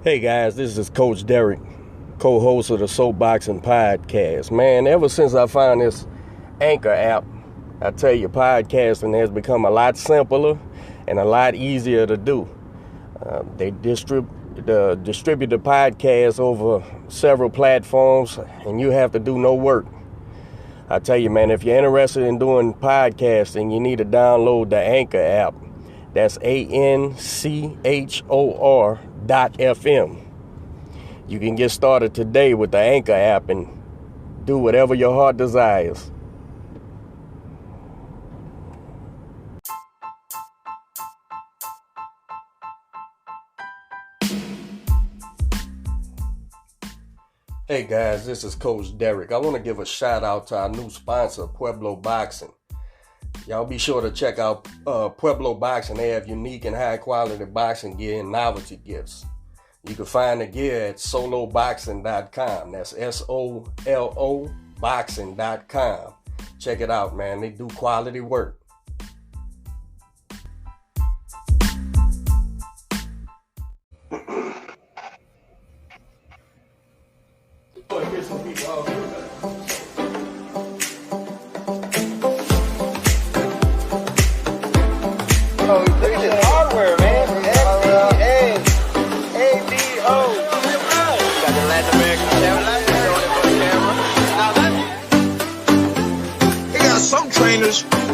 Hey guys, this is Coach Derek, co-host of the Soapboxing Podcast. Man, ever since I found this Anchor app, I tell you, podcasting has become a lot simpler and a lot easier to do. They distribute the podcast over several platforms, and you have to do no work. I tell you, man, if you're interested in doing podcasting, you need to download the Anchor app. That's ANCHOR.FM. You can get started today with the Anchor app and do whatever your heart desires. Hey guys, this is Coach Derek. I want to give a shout out to our new sponsor, Pueblo Boxing. Y'all be sure to check out Pueblo Boxing. They have unique and high quality boxing gear and novelty gifts. You can find the gear at soloboxing.com. That's SOLO boxing.com. Check it out, man. They do quality work.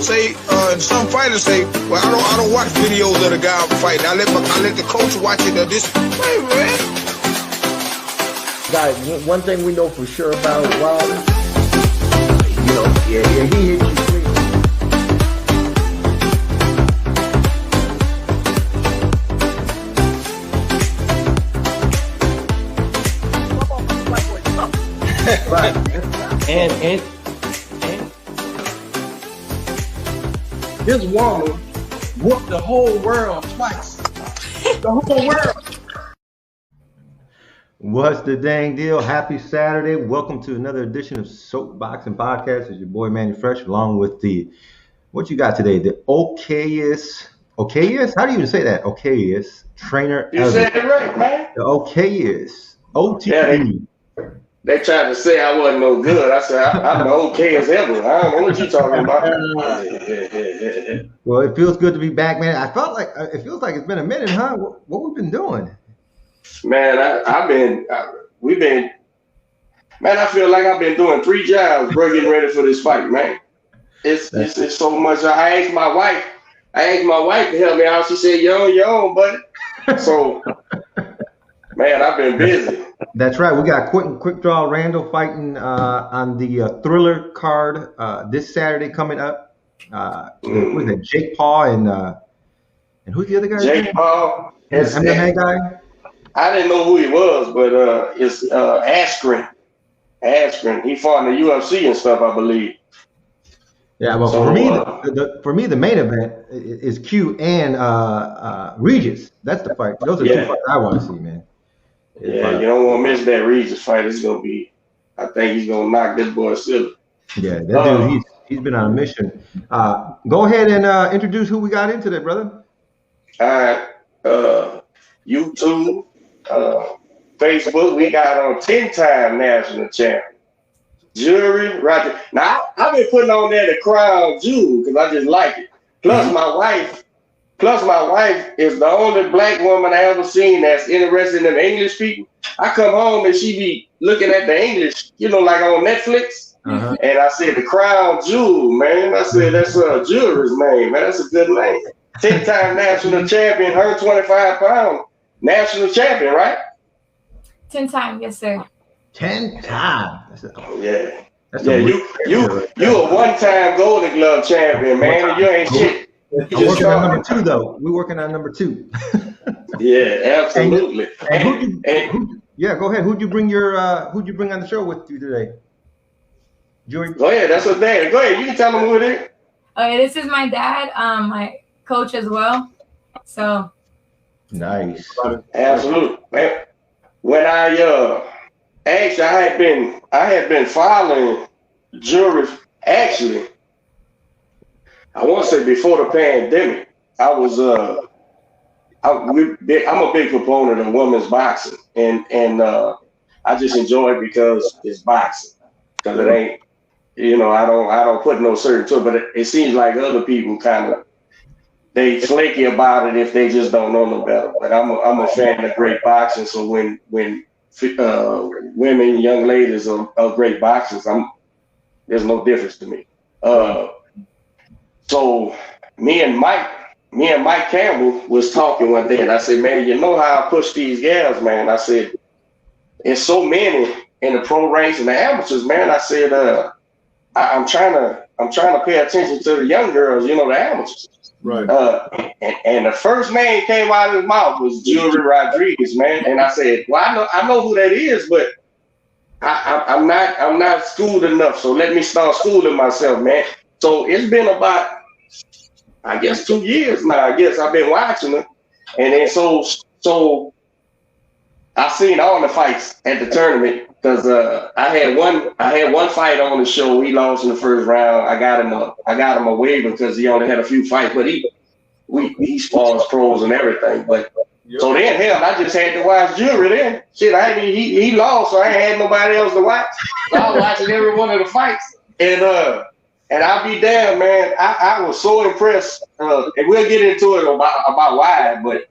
Say some fighters say, well, I don't watch videos of the guy fighting. I let the coach watch it. This, hey, man. Guys, one thing we know for sure about Wilder, he hit you clean. Right. And this woman whooped the whole world twice. The whole world. What's the dang deal? Happy Saturday. Welcome to another edition of Soapboxing Podcast. It's your boy Manny Fresh, along with what you got today? The okayest? How do you even say that? Okayest trainer. You said it right, man. The okayest. OTE. Yeah, they tried to say I wasn't no good. I said, I'm the okay as ever. I don't know what you're talking about. Well, it feels good to be back, man. It feels like it's been a minute, huh? What we've been doing? Man, I feel like I've been doing 3 jobs, bro, getting ready for this fight, man. It's so much. I asked my wife to help me out. She said, you're on, buddy. So, man, I've been busy. That's right. We got Quick Draw Randall fighting on the Thriller card this Saturday coming up. Who's that? Jake Paul and who's the other guy? Jake Paul. MMA guy. I didn't know who he was, but it's Askren. He fought in the UFC and stuff, I believe. Yeah, well, so, for me, the main event is Q and Regis. That's the fight. Those are 2 fights I want to see, man. Yeah, you don't want to miss that Regis fight. It's gonna be. I think he's gonna knock this boy silly. Yeah, that dude, he's been on a mission. Go ahead and introduce who we got in today, brother. All right, YouTube, Facebook. We got on 10-time national champion Jewry Rodriguez. Now I've been putting on there the crown jewel because I just like it. Plus my wife is the only black woman I ever seen that's interested in the English people. I come home and she be looking at the English, like on Netflix. Uh-huh. And I said, the crown jewel, man. I said, that's Jewry's name, man. That's a good name. 10-time national champion, 125-pound national champion, right? 10 times, yes, sir. 10 times. Yeah. You a one-time Golden Glove champion, man. You ain't shit. I'm working on number 2, though. We're working on number 2. Yeah, absolutely. Yeah, go ahead. Who'd you bring on the show with you today? Jewry? Go ahead. That's what they. Go ahead. You can tell them who it is. Okay, this is my dad, my coach as well. So nice. Absolutely. Man, when I actually I had been following Jewry actually. I want to say before the pandemic. I I'm a big proponent of women's boxing, and I just enjoy it because it's boxing. Because it ain't, I don't put no certain to it, but it seems like other people kind of they flaky about it if they just don't know no better. But I'm a fan of great boxing, so when women, young ladies are great boxers, there's no difference to me. So me and Mike Campbell was talking one day, and I said, man, you know how I push these gals, man. I said, there's so many in the pro ranks and the amateurs, man. I said, I'm trying to pay attention to the young girls, the amateurs. Right. And the first name came out of his mouth was Jewry Rodriguez, man. And I said, well, I know who that is, but I'm not schooled enough. So let me start schooling myself, man. So it's been about, I guess, 2 years now. I guess I've been watching her, and then so I seen all the fights at the tournament because I had one fight on the show. He lost in the first round. I got him a waiver because he only had a few fights, but he spars pros and everything. But so then hell, I just had to watch Jewry then. Shit, he lost, so I ain't had nobody else to watch. So I was watching every one of the fights, and I'll be damned, man. I was so impressed, and we'll get into it about why, but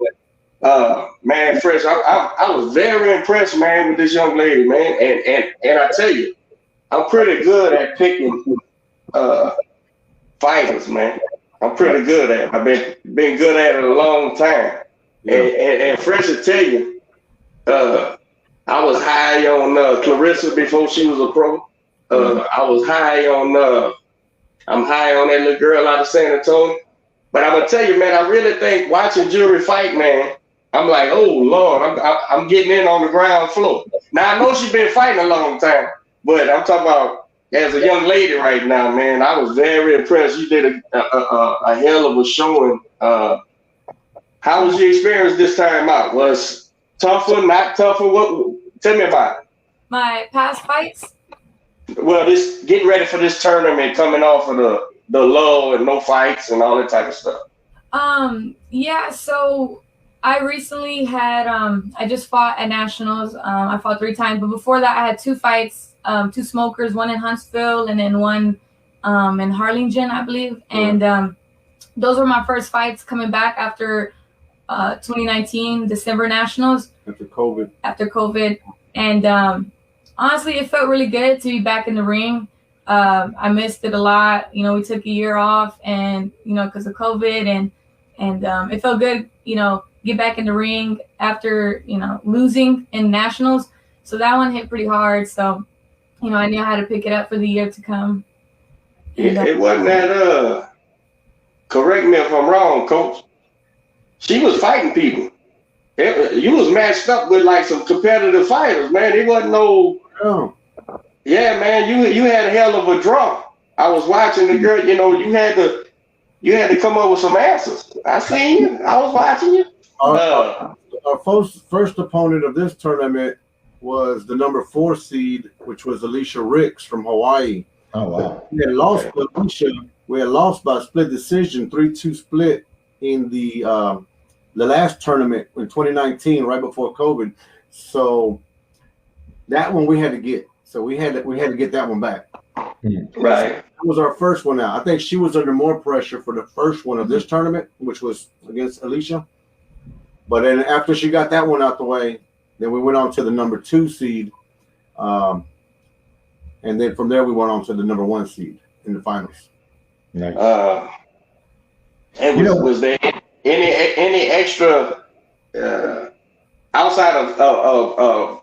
man, Fresh, I was very impressed, man, with this young lady, man. And I tell you, I'm pretty good at picking fighters, man. I'm pretty good at it. I've been good at it a long time. Yeah. And Fresh will tell you, I was high on Clarissa before she was a pro. I was high on I'm high on that little girl out of San Antonio. But I'm gonna tell you, man, I really think watching Jewry fight, man, I'm like, oh Lord, I'm getting in on the ground floor. Now I know she's been fighting a long time, but I'm talking about as a young lady right now, man. I was very impressed. You did a hell of a showing. How was your experience this time out? Was tougher, not tougher? What? Tell me about it. My past fights. Well, this getting ready for this tournament, coming off of the lull and no fights and all that type of stuff. Yeah. So I recently had I just fought at nationals. I fought 3 times, but before that, I had 2 fights, 2 smokers, one in Huntsville and then one in Harlingen, I believe. And those were my first fights coming back after 2019 December nationals. After COVID, and honestly, it felt really good to be back in the ring. I missed it a lot. We took a year off, and because of COVID, and it felt good. Get back in the ring after losing in nationals. So that one hit pretty hard. So I knew how to pick it up for the year to come. It wasn't that. Correct me if I'm wrong, Coach. She was fighting people. You was matched up with like some competitive fighters, man. It wasn't no. Oh. Yeah, man. You had a hell of a draw. I was watching the girl. You had to come up with some answers. I seen you. I was watching you. Our first opponent of this tournament was the number 4 seed, which was Alicia Ricks from Hawaii. Oh wow! We had lost to Alicia. We had lost by split decision, 3-2 split in the last tournament in 2019, right before COVID. So that one we had to get. So we had to get that one back. Right. That was our first one out. I think she was under more pressure for the first one of this tournament, which was against Alicia. But then after she got that one out the way, then we went on to the number 2 seed. And then from there we went on to the number 1 seed in the finals. Nice. Was there any extra outside of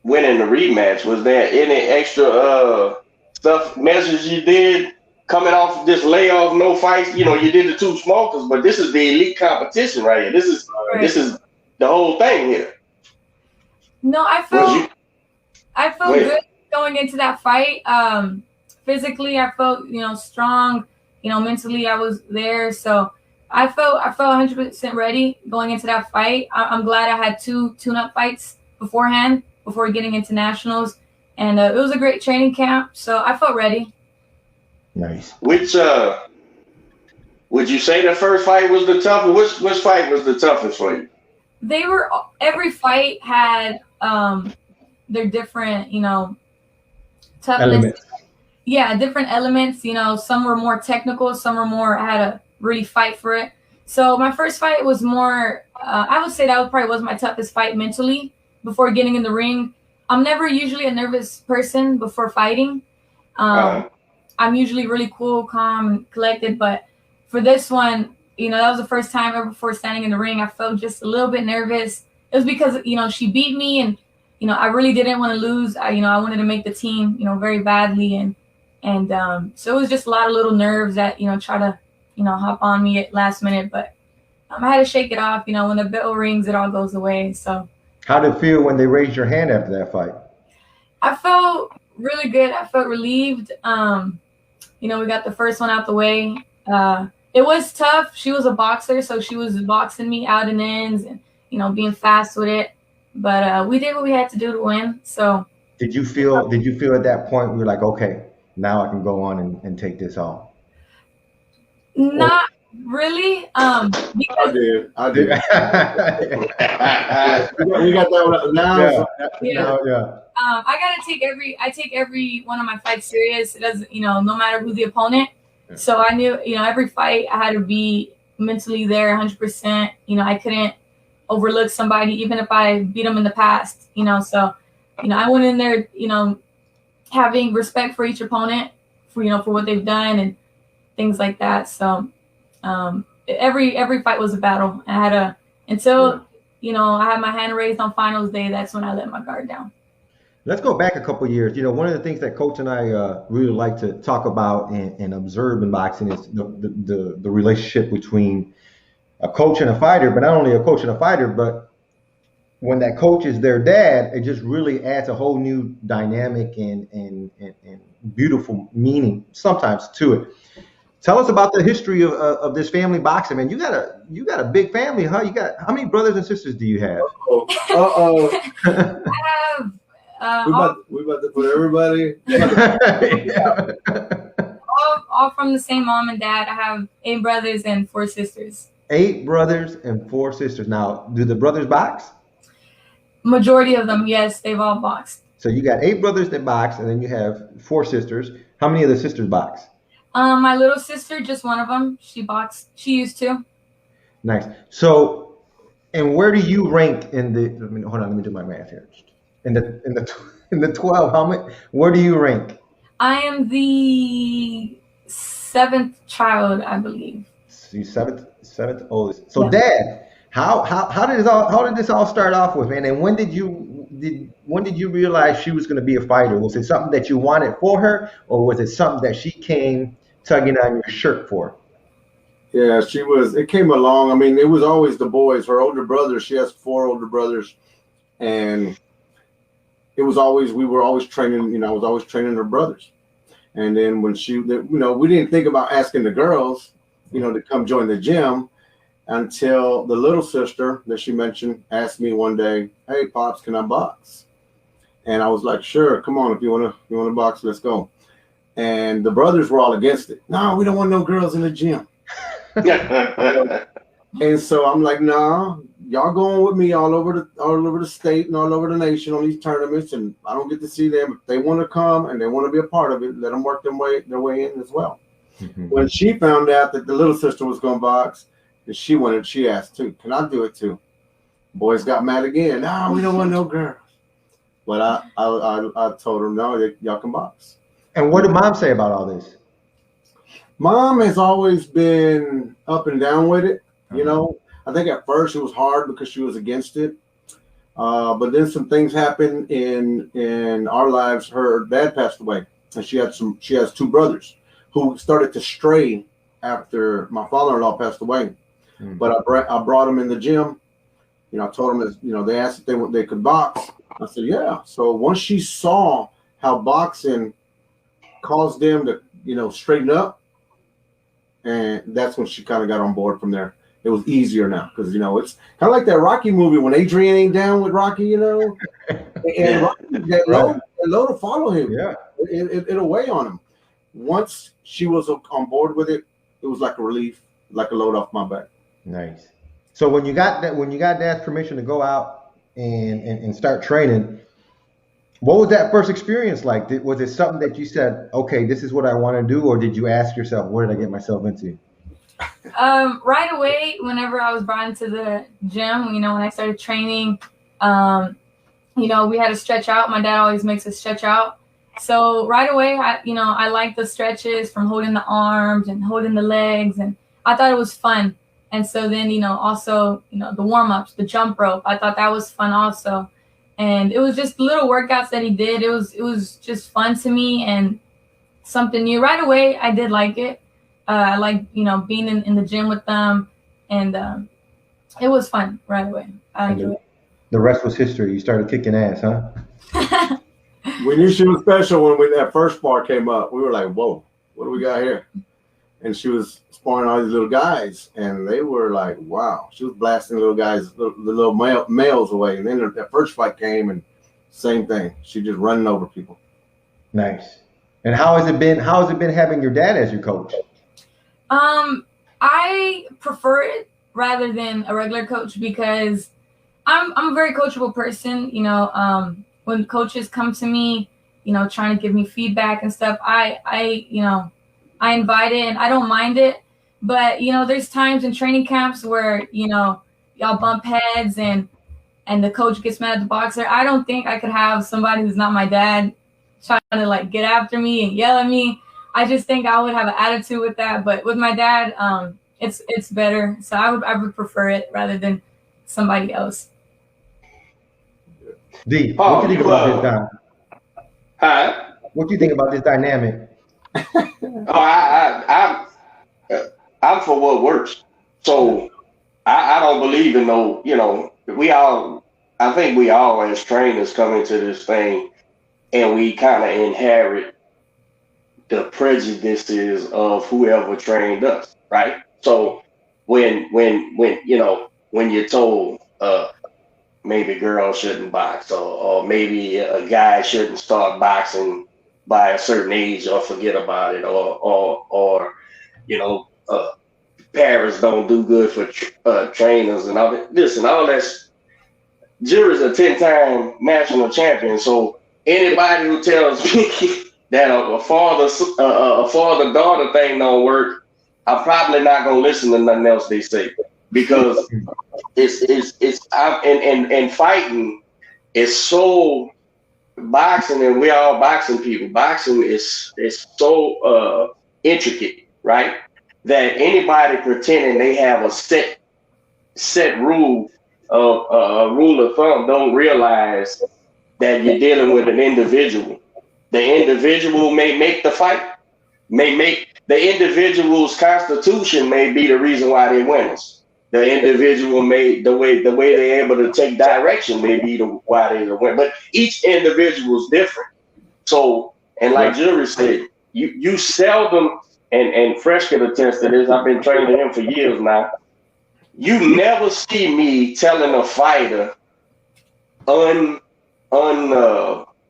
winning the rematch? Was there any extra measures you did coming off this layoff, no fights? You did the 2 smokers, but this is the elite competition right here. This is the whole thing here. No, I felt good going into that fight. Physically, I felt strong. Mentally, I was there. So I felt 100% ready going into that fight. I'm glad I had 2 tune-up fights beforehand, before getting into nationals, and it was a great training camp. So I felt ready. Nice. Which Would you say the first fight was the toughest? Which fight was the toughest for you? They were, every fight had their different, toughness. Elements. Yeah, different elements. Some were more technical, some were more, I had to really fight for it. So my first fight was more, I would say that probably was my toughest fight mentally before getting in the ring. I'm never usually a nervous person before fighting. I'm usually really cool, calm, and collected. But for this one, that was the first time ever before standing in the ring. I felt just a little bit nervous. It was because, she beat me, and, I really didn't want to lose. I wanted to make the team, very badly. And so it was just a lot of little nerves that, try to, hop on me at last minute. But I had to shake it off. When the bell rings, it all goes away. So. How did it feel when they raised your hand after that fight? I felt really good. I felt relieved. We got the first one out the way. It was tough. She was a boxer, so she was boxing me out and ins and, being fast with it. But we did what we had to do to win. So did you feel at that point we were like, okay, now I can go on and take this off? Not really. Because I did. we got that one now. Yeah. I take every one of my fights serious. It doesn't, no matter who the opponent. So I knew, every fight I had to be mentally there 100%. I couldn't overlook somebody, even if I beat them in the past, so, I went in there, having respect for each opponent for what they've done and things like that. So, every fight was a battle. I had until I had my hand raised on finals day. That's when I let my guard down. Let's go back a couple of years. One of the things that Coach and I really like to talk about and observe in boxing is the relationship between a coach and a fighter, but not only a coach and a fighter, but when that coach is their dad, it just really adds a whole new dynamic and beautiful meaning sometimes to it. Tell us about the history of this family boxing, man. You got a big family, huh? How many brothers and sisters do you have? I have we about to put everybody. all from the same mom and dad. I have 8 brothers and 4 sisters. 8 brothers and 4 sisters. Now, do the brothers box? Majority of them, yes, they've all boxed. So you got 8 brothers that box, and then you have 4 sisters. How many of the sisters box? My little sister, just one of them. She boxed. She used to. Nice. So, and where do you rank in the? Hold on, let me do my math here. In the 12, where do you rank? I am the 7th child, I believe. So you 7th oldest. So, yeah. Dad, how did this all start off with, man? And when did you realize she was going to be a fighter? Was it something that you wanted for her, or was it something that she came tugging on your shirt for? Yeah, she was. It came along. I mean, it was always the boys. Her older brothers. She has 4 older brothers, and it was always, we were always training. I was always training her brothers. And then when we didn't think about asking the girls, to come join the gym until the little sister that she mentioned asked me one day, "Hey, Pops, can I box?" And I was like, "Sure, come on. If you want to box, let's go." And the brothers were all against it. "No, we don't want no girls in the gym." And so I'm like, "No, y'all going with me all over the state and all over the nation on these tournaments, and I don't get to see them. If they want to come and they want to be a part of it, let them work their way in as well." Mm-hmm. When she found out that the little sister was going to box, and she asked too, "Can I do it too?" Boys got mad again. "No, we don't want no girls." But I told her, "No, y'all can box." And what did Mom say about all this? Mom has always been up and down with it. I think at first it was hard because she was against it. But then some things happened in our lives. Her dad passed away, and she has 2 brothers who started to stray after my father-in-law passed away. Mm. But I brought them in the gym. I told them that, they asked if they could box. I said, yeah. So once she saw how boxing caused them to, straighten up, and that's when she kind of got on board from there. It was easier now because, it's kind of like that Rocky movie when Adrian ain't down with Rocky, and Rocky, that low to follow him. Yeah. It'll weigh on him. Once she was on board with it, it was like a relief. like a load off my back. Nice. So when you got Dad's permission to go out and start training, what was that first experience like? Was it something that you said, okay, this is what I want to do, or did you ask yourself, what did I get myself into? Right away, whenever I was brought into the gym, when I started training, we had to stretch out. My dad always makes us stretch out. So right away, I liked the stretches from holding the arms and holding the legs, and I thought it was fun. And so then, also, the warm-ups, the jump rope, I thought that was fun also. And it was just little workouts that he did. It was just fun to me and something new. Right away, I did like it. I liked, being in the gym with them, and it was fun right away. I enjoyed it. The rest was history. You started kicking ass, huh? We knew she was special when that first bar came up. We were like, whoa, what do we got here? And she was sparring all these little guys, and they were like, wow. She was blasting little guys, the little males away. And then that first fight came, and same thing. She just running over people. Nice. And how has it been having your dad as your coach? I prefer it rather than a regular coach because I'm a very coachable person. When coaches come to me, trying to give me feedback and stuff, I invite it and I don't mind it. But, there's times in training camps where, y'all bump heads and the coach gets mad at the boxer. I don't think I could have somebody who's not my dad trying to get after me and yell at me. I just think I would have an attitude with that. But with my dad, it's better. So I would prefer it rather than somebody else. D, what do you think about this, Don? Huh? What do you think about this dynamic? I'm for what works. So I don't believe in I think we all as trainers come into this thing and we kind of inherit the prejudices of whoever trained us, right? So when you're told maybe girls shouldn't box or maybe a guy shouldn't start boxing by a certain age or forget about it or parents don't do good for trainers and all that. Listen, all that's Jewry's a 10-time national champion. So anybody who tells me that a father-daughter thing don't work, I'm probably not gonna listen to nothing else they say because it's fighting is so boxing, and we're all boxing people. Boxing is so intricate, right? That anybody pretending they have a set rule of thumb don't realize that you're dealing with an individual. The individual may make the fight, may make the individual's constitution may be the reason why they winners. The individual may the way they're able to take direction may be why they win. But each individual is different. So, and like Jewry said, you seldom, and Fresh can attest to this, I've been training him for years now. You never see me telling a fighter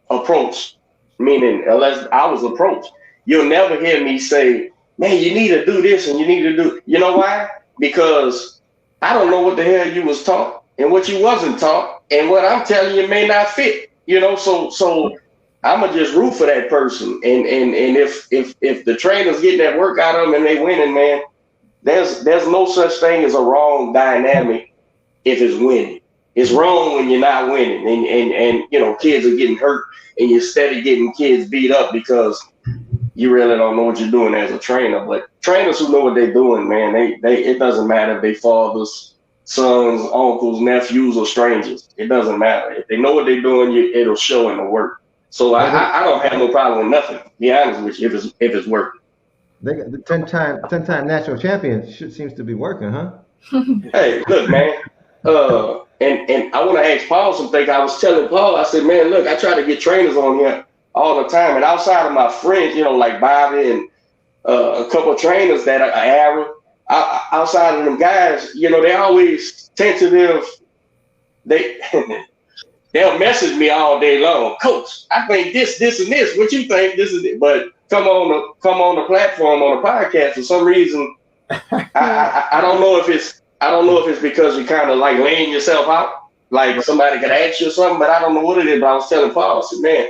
approached, meaning unless I was approached. You'll never hear me say, man, you need to do this and you need to do, you know why? Because I don't know what the hell you was taught and what you wasn't taught, and what I'm telling you may not fit, so I'ma just root for that person. And if the trainer's getting that work out of them and they winning, man, there's no such thing as a wrong dynamic if it's winning. It's wrong when you're not winning and kids are getting hurt and you're steady getting kids beat up because you really don't know what you're doing as a trainer. But trainers who know what they're doing, man, they it doesn't matter if they fathers, sons, uncles, nephews, or strangers. It doesn't matter. If they know what they're doing, it'll show in the work. So I don't have no problem with nothing, to be honest with you, if it's working. They got the 10-time national champion shit seems to be working, huh? Hey, look, man. And I want to ask Paul something. I was telling Paul, I said, man, look, I try to get trainers on here all the time. And outside of my friends, like Bobby and a couple of trainers that are Aaron, outside of them guys, they always tentative. They'll message me all day long. Coach, I think this, and this. What you think? This is it. But come on the platform on the podcast, for some reason, I don't know if it's because you're kind of like laying yourself out, like somebody could ask you or something, but I don't know what it is. But I was telling Paul, I said, man,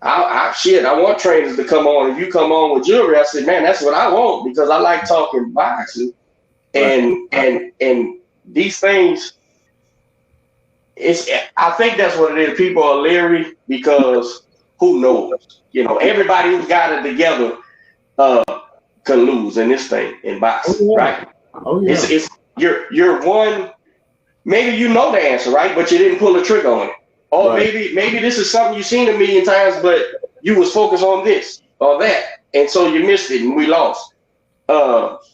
I want trainers to come on. If you come on with Jewry, I said, man, that's what I want, because I like talking boxing, and these things. I think that's what it is. People are leery because who knows? Everybody who's got it together can lose in this thing in boxing, right? Oh yeah. It's you're one. Maybe you know the answer, right? But you didn't pull the trigger on it. Or maybe this is something you've seen a million times, but you was focused on this or that, and so you missed it and we lost.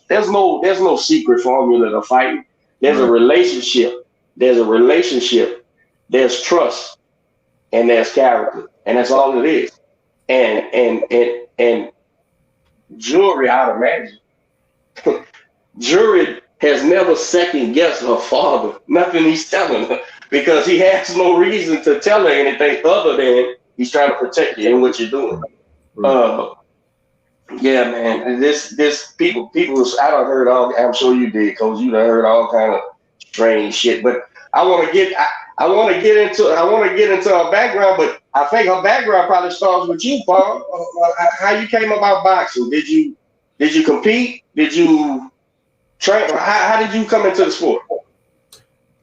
There's no secret formula to fighting. There's a relationship. There's trust, and there's character, and that's all it is. And Jewry, I'd imagine, Jewry has never second guessed her father. Nothing he's telling her, because he has no reason to tell her anything other than he's trying to protect you in what you're doing. Yeah, man. This people. I done heard all. I'm sure you did, Coach. You done heard all kind of strange shit. But I want to get into her background. But I think her background probably starts with you, Paul. How you came about boxing? Did you compete? Did you train? How did you come into the sport?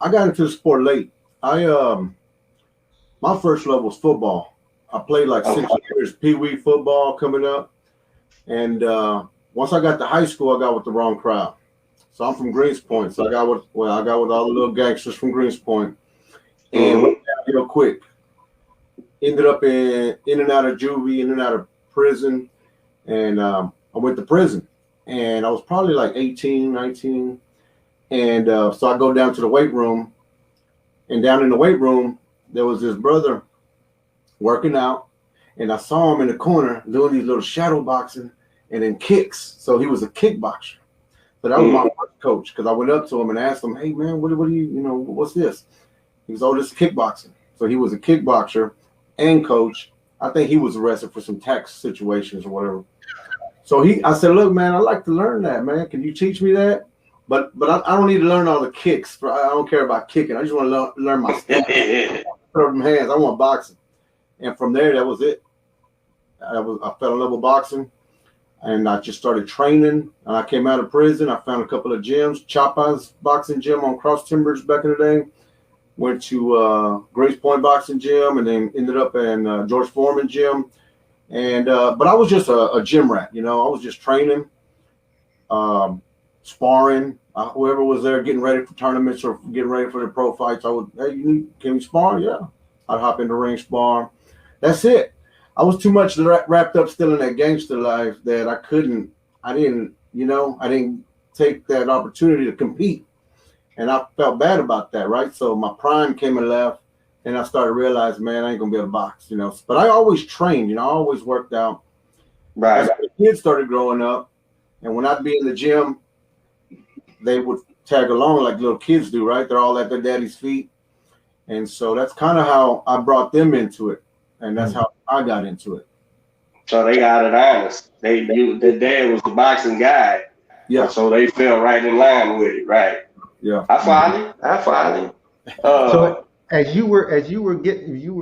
I got into the sport late. My first love was football. I played like 6 years pee-wee football coming up. And once I got to high school, I got with the wrong crowd. So I'm from Greens Point. So I got with all the little gangsters from Greens Point. And went down real quick. Ended up in and out of juvie, in and out of prison. And I went to prison. And I was probably like 18, 19. And so I go down to the weight room. And down in the weight room, there was this brother working out. And I saw him in the corner doing these little shadow boxing and then kicks. So he was a kickboxer. So that was my first coach, because I went up to him and asked him, hey, man, what do you, what's this? He was, oh, this is kickboxing. So he was a kickboxer and coach. I think he was arrested for some tax situations or whatever. So I said, look, man, I'd like to learn that, man. Can you teach me that? But I don't need to learn all the kicks. I don't care about kicking. I just want to learn my stuff. Throw them hands. I want boxing. And from there, that was it. I fell in love with boxing, and I just started training. And I came out of prison. I found a couple of gyms, Chapa's boxing gym on Cross Timbers back in the day. Went to Grace Point boxing gym, and then ended up in George Foreman gym. And but I was just a gym rat, I was just training, sparring. Whoever was there getting ready for tournaments or getting ready for the pro fights, I would, hey, can we spar? Yeah, I'd hop in the ring, spar. That's it. I was too much wrapped up still in that gangster life that I didn't take that opportunity to compete. And I felt bad about that, right? So my prime came and left, and I started realizing, man, I ain't going to be able to box, But I always trained, I always worked out. Right. As the kids started growing up, and when I'd be in the gym, they would tag along like little kids do, right? They're all at their daddy's feet. And so that's kind of how I brought them into it. And that's how I got into it. So they got it honest. The dad was the boxing guy. Yeah. So they fell right in line with it, right? Yeah. I follow you. So as you were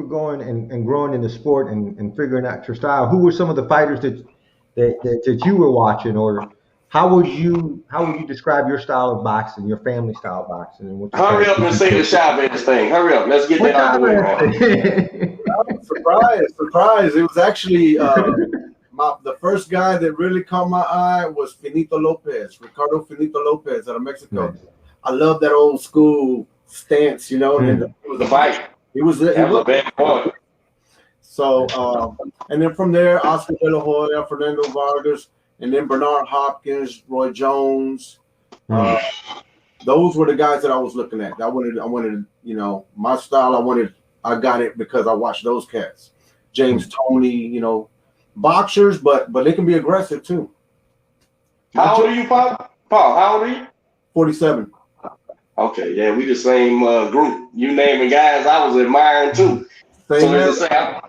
going and growing in the sport and figuring out your style, who were some of the fighters that you were watching, or how would you describe your style of boxing, your family style of boxing? And hurry up and say the Chavez thing. Hurry up. Let's get that out of the way. Surprise. It was actually the first guy that really caught my eye was Ricardo Finito Lopez out of Mexico. Nice. I love that old school stance, and it was a fight. He was a bad boy. So, and then from there, Oscar De La Hoya, Fernando Vargas, and then Bernard Hopkins, Roy Jones. Those were the guys that I was looking at. I wanted, my style. I got it because I watched those cats. James Toney, boxers, but they can be aggressive too. How old are you, Paul? How old are you? 47. Okay, yeah, we the same group. You naming guys I was admiring too. I'm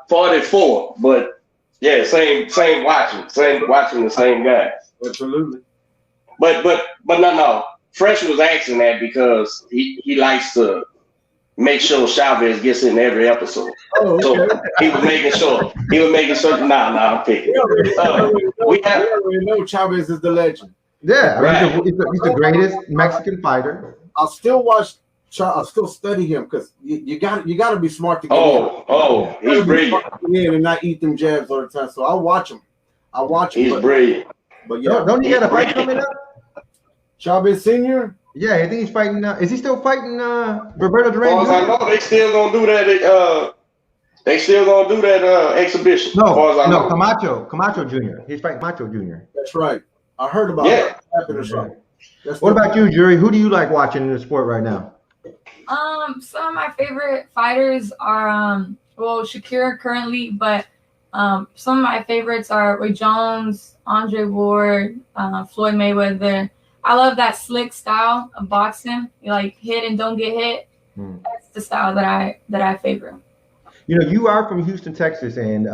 44, but yeah, same watching the same guys. Absolutely. But no. Fresh was asking that because he likes to make sure Chavez gets in every episode. Oh, okay. So he was making sure. Nah, I'm picking. We already know Chavez is the legend. Yeah, Right. he's the greatest Mexican fighter. I'll still watch. I'll still study him because you got to be smart to get in. He's brilliant. And not eat them jabs all the time. So I'll watch him. He's brilliant. But yeah, don't he got a fight coming up? Chavez Senior. Yeah, I think he's fighting. Is he still fighting Roberto Duran? As far as I know, they still gonna do that. They still gonna do that exhibition. No, Camacho Jr. He's fighting Camacho Jr. That's right. I heard about that happening or something. What about you, Jewry? Who do you like watching in the sport right now? Some of my favorite fighters are Shakira currently, but some of my favorites are Roy Jones, Andre Ward, Floyd Mayweather. I love that slick style of boxing. You like hit and don't get hit. That's the style that I favor. You know, you are from Houston, Texas, and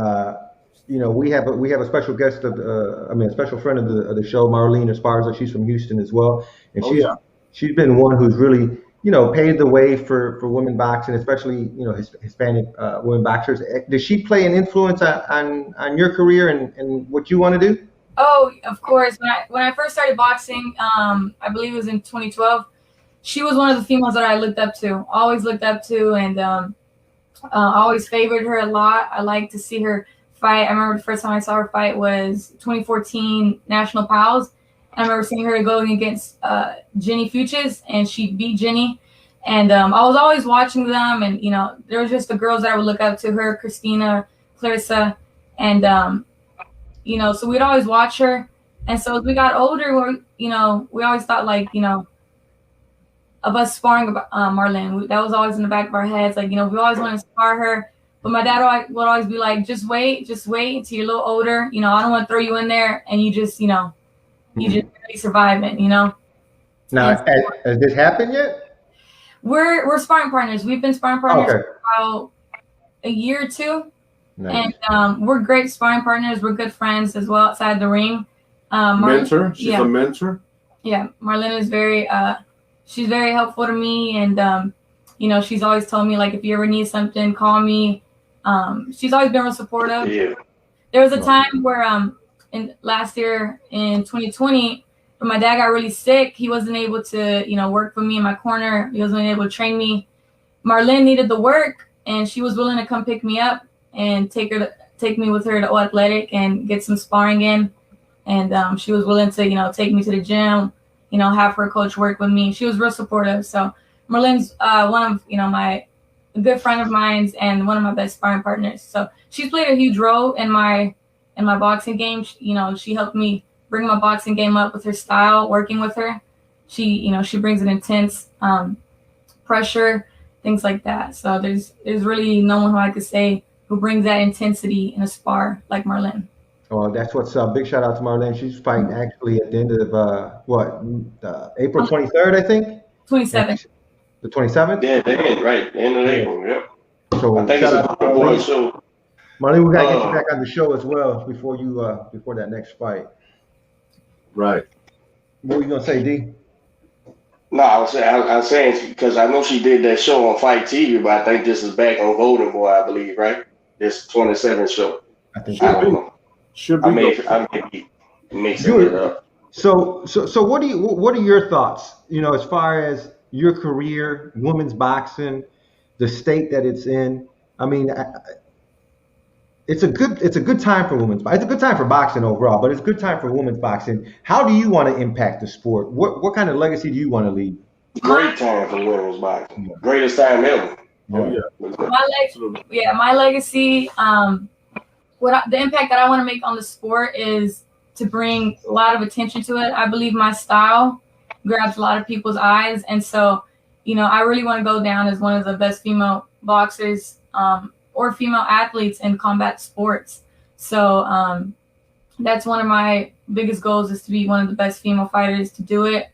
you know we have a special guest a special friend of the show, Marlene Esparza. She's from Houston as well, and she's been one who's really paved the way for women boxing, especially Hispanic women boxers. Does she play an influence on your career and what you want to do? Oh, of course. When I first started boxing, I believe it was in 2012. She was one of the females that I looked up to, always looked up to, and always favored her a lot. I like to see her fight. I remember the first time I saw her fight was 2014 National Pals. I remember seeing her going against Jenny Fuchs, and she beat Jenny. And I was always watching them, and there was just the girls that I would look up to, her, Christina, Clarissa, and so we'd always watch her. And so as we got older, we always thought of us sparring Marlene. That was always in the back of our heads. we always want to spar her. But my dad would always be like, just wait until you're a little older. I don't want to throw you in there and you just, you just really survive it, Now, has this happened yet? We're sparring partners. We've been sparring partners for about a year or two. Nice. And we're great sparring partners. We're good friends as well outside the ring. Mentor? She's a mentor? Yeah. Marlene is she's very helpful to me. And, she's always told me, if you ever need something, call me. She's always been real supportive. Yeah. There was a time where last year in 2020, when my dad got really sick, he wasn't able to, work for me in my corner. He wasn't able to train me. Marlene needed the work, and she was willing to come pick me up and take me with her to O Athletic and get some sparring in. And she was willing to, take me to the gym, have her coach work with me. She was real supportive. So Marlene's one of, my good friend of mine and one of my best sparring partners. So she's played a huge role in my boxing game. She helped me bring my boxing game up with her style, working with her. She brings an intense pressure, things like that. So there's really no one who I could say who brings that intensity in a spar like Marlene. Oh, that's what's up. Big shout out to Marlene. She's fighting actually at the end of April 23rd, I think. 27th. The 27th? Yeah, the end, right? The end of April, yep. So I think it's a one show. Marlene, we gotta get you back on the show as well before that next fight. Right. What were you gonna say, D? No, I was saying because I know she did that show on Fight TV, but I think this is back on Golden Boy, I believe, right? This 27th show. I think I don't know. Should be. I may be mixing it up. So what are your thoughts? As far as your career, women's boxing, the state that it's in. I mean, it's a good time for women's boxing. It's a good time for boxing overall, but it's a good time for women's boxing. How do you want to impact the sport? What kind of legacy do you want to leave? Great time for women's boxing. Greatest time ever. Oh yeah. My legacy. The impact that I want to make on the sport is to bring a lot of attention to it. I believe my style grabs a lot of people's eyes, and so I really want to go down as one of the best female boxers or female athletes in combat sports. So that's one of my biggest goals, is to be one of the best female fighters to do it,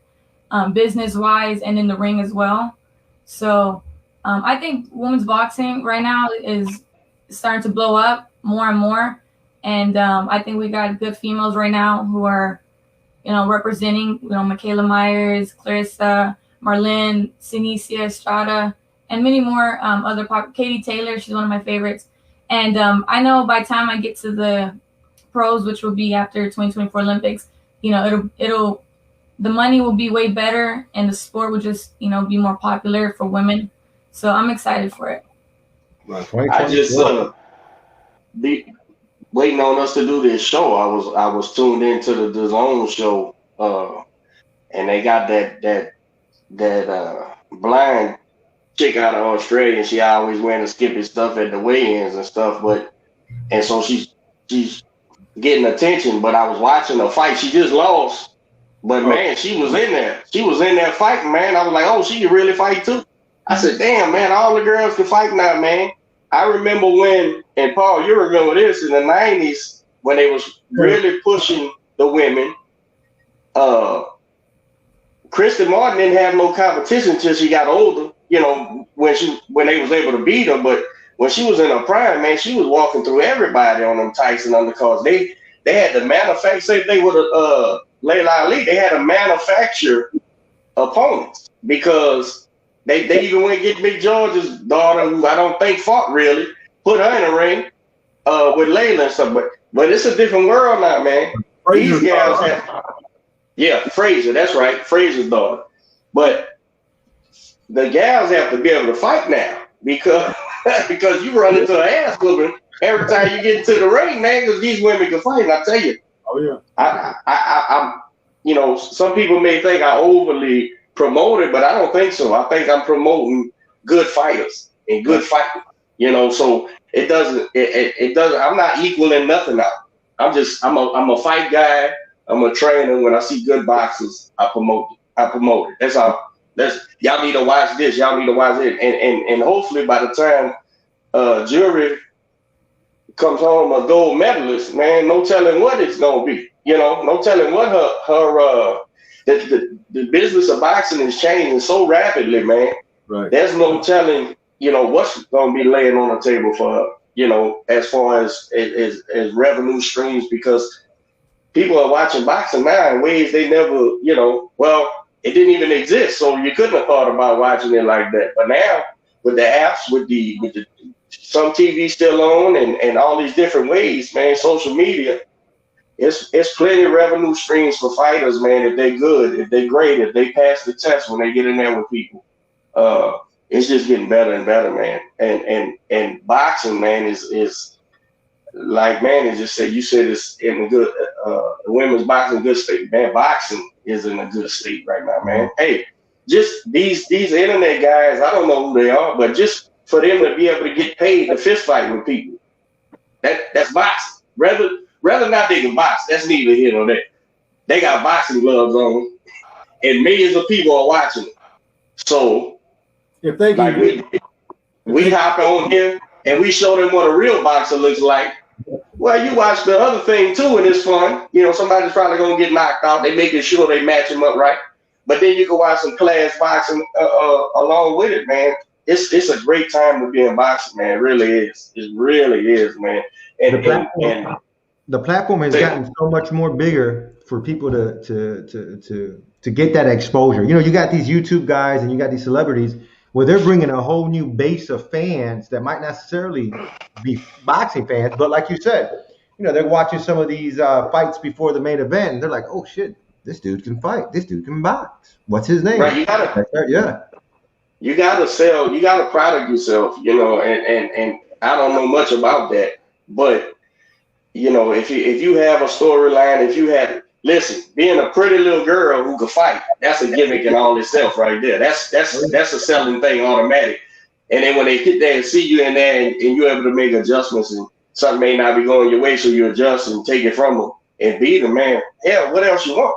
business-wise and in the ring as well. So I think women's boxing right now is starting to blow up more and more. And I think we got good females right now who are representing, Michaela Myers, Clarissa, Marlene, Sinicia Estrada, and many more other Katie Taylor, she's one of my favorites. And I know by the time I get to the pros, which will be after 2024 Olympics, it'll the money will be way better, and the sport will just, be more popular for women. So I'm excited for it. I just be waiting on us to do this show. I was tuned into the DAZN show, and they got that blind chick out of Australia, and she always wearing the Skippy stuff at the weigh-ins and stuff. And so she's getting attention. But I was watching her fight. She just lost. But man, she was in there. She was in there fighting, man. I was like, oh, she can really fight too. I said, damn, man, all the girls can fight now, man. I remember when, and Paul, you remember this, in the 90s, when they was really pushing the women, Kristen Martin didn't have no competition until she got older, when they was able to beat her. But when she was in her prime, man, she was walking through everybody on them Tyson undercards. They had to manufacture, say they would have, Layla Ali, they had to manufacture opponents because they even went get Big George's daughter, who I don't think fought really, put her in a ring with Layla and stuff. But it's a different world now, man. These gals have, Fraser, that's right, Fraser's daughter. But the gals have to be able to fight now because you run into an ass whooping every time you get into the ring, man, because these women can fight. And I tell you, I'm, some people may think I overly promote it, but I don't think so. I think I'm promoting good fighters and good fighting, so it doesn't, I'm not equaling nothing out. I'm a fight guy. I'm a trainer. When I see good boxers, I promote it. That's all. Y'all need to watch this. Y'all need to watch it. And hopefully by the time Jewry comes home a gold medalist, man, no telling what it's gonna be. No telling what her the business of boxing is changing so rapidly, man. Right. There's no telling, what's gonna be laying on the table for her, as far as revenue streams, because people are watching boxing now in ways they never, it didn't even exist, so you couldn't have thought about watching it like that. But now with the apps, with the some TV still on, and all these different ways, man, social media, it's plenty of revenue streams for fighters, man. If they're good, if they're great, if they pass the test when they get in there with people, it's just getting better and better, man. And boxing, man, is like, man, it just said, you said it's in a good, women's boxing good state, man. Boxing is in a good state right now, man. Hey, just these internet guys, I don't know who they are, but just for them to be able to get paid to fist fight with people, that's boxing. Rather not they can box, that's neither here nor there. They got boxing gloves on, and millions of people are watching it. So if they like we hop on here and we show them what a real boxer looks like. Well, you watch the other thing too, and it's fun. Somebody's probably gonna get knocked out. They making sure they match them up right. But then you can watch some class boxing along with it, man. It's a great time to be in boxing, man. It really is. It really is, man. And the platform has gotten so much more bigger for people to get that exposure. You got these YouTube guys and you got these celebrities where they're bringing a whole new base of fans that might not necessarily be boxing fans, but like you said, they're watching some of these fights before the main event, and they're like, oh shit, this dude can fight, this dude can box. What's his name? Right, you gotta sell, you gotta product yourself, and I don't know much about that, but if you have a storyline, listen, being a pretty little girl who can fight, that's a gimmick in all itself right there. That's a selling thing automatic. And then when they get there and see you in there and you're able to make adjustments and something may not be going your way, so you adjust and take it from them and beat them, man. Hell, what else you want?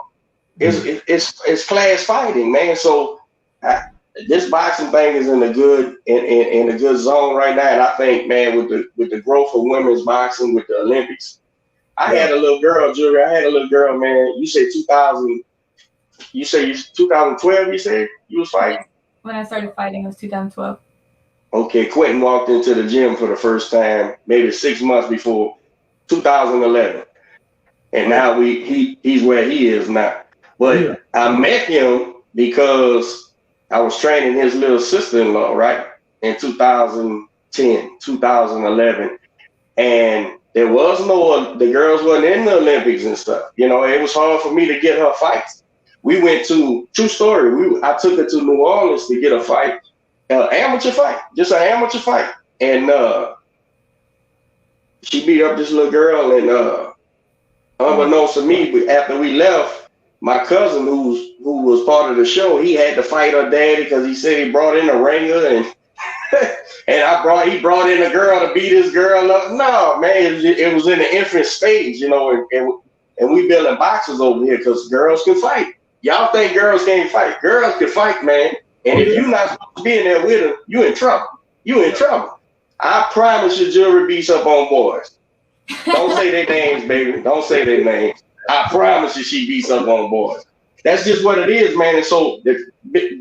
It's class fighting, man. So this boxing thing is in a good zone right now. And I think, man, with the growth of women's boxing, with the Olympics, I had a little girl, Jewry. I had a little girl, man. You said 2000. You say 2012. You said you was fighting. When I started fighting, it was 2012. Okay, Quentin walked into the gym for the first time maybe 6 months before 2011, and now he's where he is now. But I met him because I was training his little sister-in-law, right? In 2010, 2011. And there was the girls wasn't in the Olympics and stuff. You know, it was hard for me to get her fights. We went to, true story, I took her to New Orleans to get a fight, amateur fight, just an amateur fight. And she beat up this little girl, and unbeknownst to me, after we left, my cousin, who was part of the show, he had to fight her daddy because he said he brought in a ringer, and and he brought in a girl to beat his girl up. No, man, it was in the infant stage, you know, and we building boxes over here because girls can fight. Y'all think girls can't fight? Girls can fight, man. And if you're not supposed to be in there with them, you in trouble. You in trouble. I promise you, Jewry beats up on boys. Don't say their names, baby. Don't say their names. I promise you, she beats up on boys. That's just what it is, man. And so the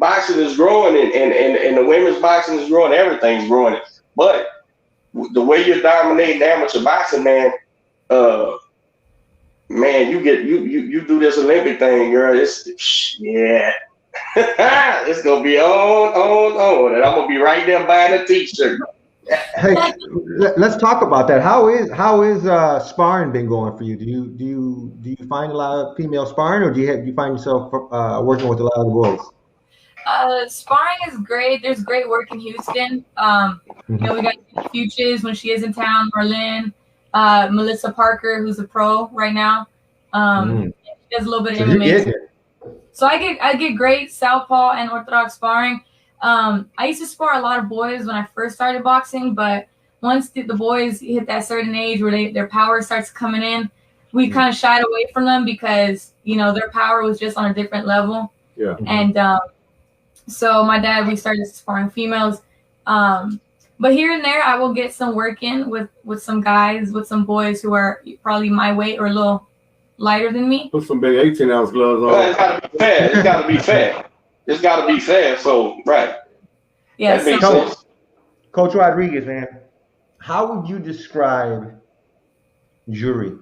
boxing is growing, and the women's boxing is growing. Everything's growing. But the way you're dominating amateur boxing, man, man, you do this Olympic thing, girl. It's it's gonna be on, and I'm gonna be right there buying a t-shirt. Hey, let's talk about that. How is sparring been going for you? Do you find a lot of female sparring, or do you find yourself working with a lot of the boys? Sparring is great. There's great work in Houston. You know, we got Futures when she is in town, Marlene, Melissa Parker, who's a pro right now. She does a little bit of MMA. So I get great southpaw and orthodox sparring. I used to spar a lot of boys when I first started boxing, but once the boys hit that certain age where their power starts coming in, we kind of shied away from them because, you know, their power was just on a different level. Yeah. And so my dad, we started sparring females. But here and there, I will get some work in with some guys, with some boys who are probably my weight or a little lighter than me. Put some big 18-ounce gloves on. Well, it's gotta be fair. It's gotta be fair. It's got to be fair, so, right. Yeah, that makes sense. Coach Rodriguez, man, how would you describe Jewry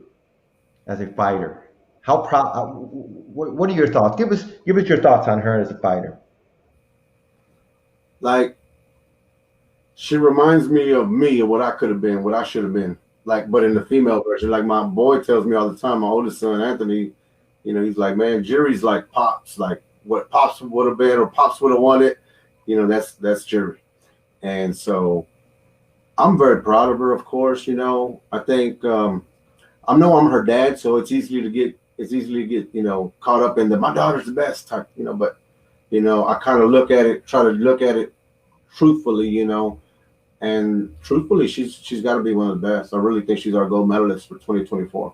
as a fighter? How proud? What are your thoughts? Give us your thoughts on her as a fighter. Like, she reminds me of what I could have been, what I should have been. Like, but in the female version, like my boy tells me all the time, my oldest son, Anthony, you know, he's like, man, Jewry's like Pops, like, what Pops would have been or Pops would have wanted, you know, that's Jewry. And so I'm very proud of her, of course. You know, I think I know I'm her dad, so it's easy to get you know, caught up in the my daughter's the best type, you know, but you know, I kind of try to look at it truthfully, you know, and truthfully she's got to be one of the best. I really think she's our gold medalist for 2024.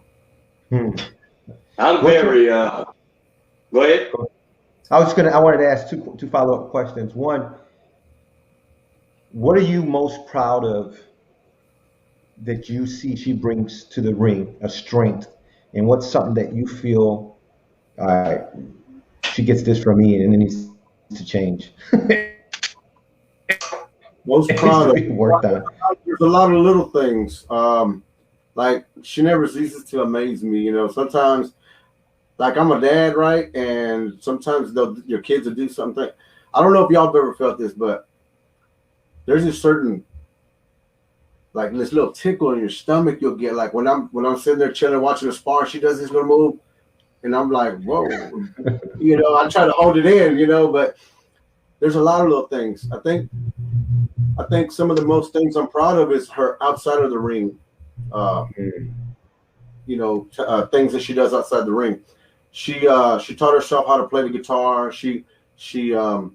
I'm very go ahead. I wanted to ask two follow-up questions. One, what are you most proud of that you see she brings to the ring, a strength? And what's something that you feel, all right, she gets this from me and it needs to change? Most proud of worked on. There's a lot of little things. Like she never ceases to amaze me. You know, sometimes, like I'm a dad, right? And sometimes your kids will do something. I don't know if y'all have ever felt this, but there's a certain, like this little tickle in your stomach you'll get. Like when I'm sitting there chilling, watching a spar, she does this little move, and I'm like, whoa, you know, I try to hold it in, you know, but there's a lot of little things. I think some of the most things I'm proud of is her outside of the ring, you know, things that she does outside the ring. She taught herself how to play the guitar. She does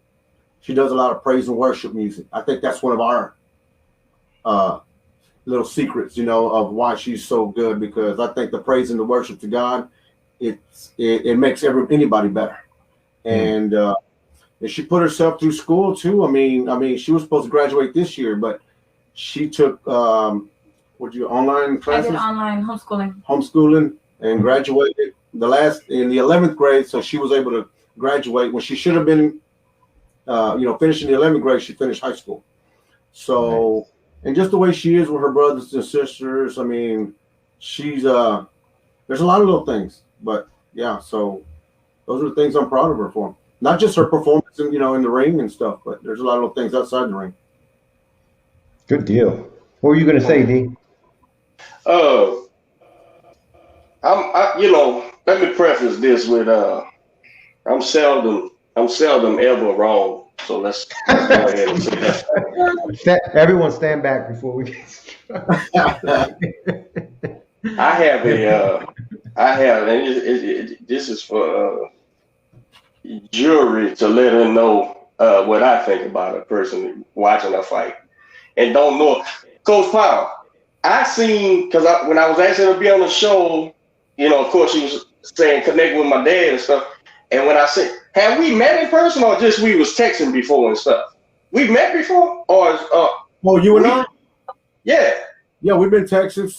a lot of praise and worship music. I think that's one of our little secrets, you know, of why she's so good, because I think the praise and the worship to God, it makes anybody better. And she put herself through school too. I mean, she was supposed to graduate this year, but she took online classes? I did online homeschooling and graduated in the 11th grade. So she was able to graduate when she should have been, finishing the 11th grade. She finished high school. So, and just the way she is with her brothers and sisters, I mean, she's there's a lot of little things, but yeah. So those are the things I'm proud of her for. Not just her performance, in, in the ring and stuff, but there's a lot of things outside the ring. Good deal. What were you gonna say, D? Let me preface this with I'm seldom ever wrong. So let's go ahead and say that. Everyone stand back before we get I have, and this is for Jewry to let her know what I think about a person watching a fight and don't know. Coach Powell, I seen, because when I was asking her to be on the show, of course she was saying connect with my dad and stuff. And when I said, have we met in person or just we was texting before and stuff? We met before or? You and I? Yeah. Yeah, we've been texting,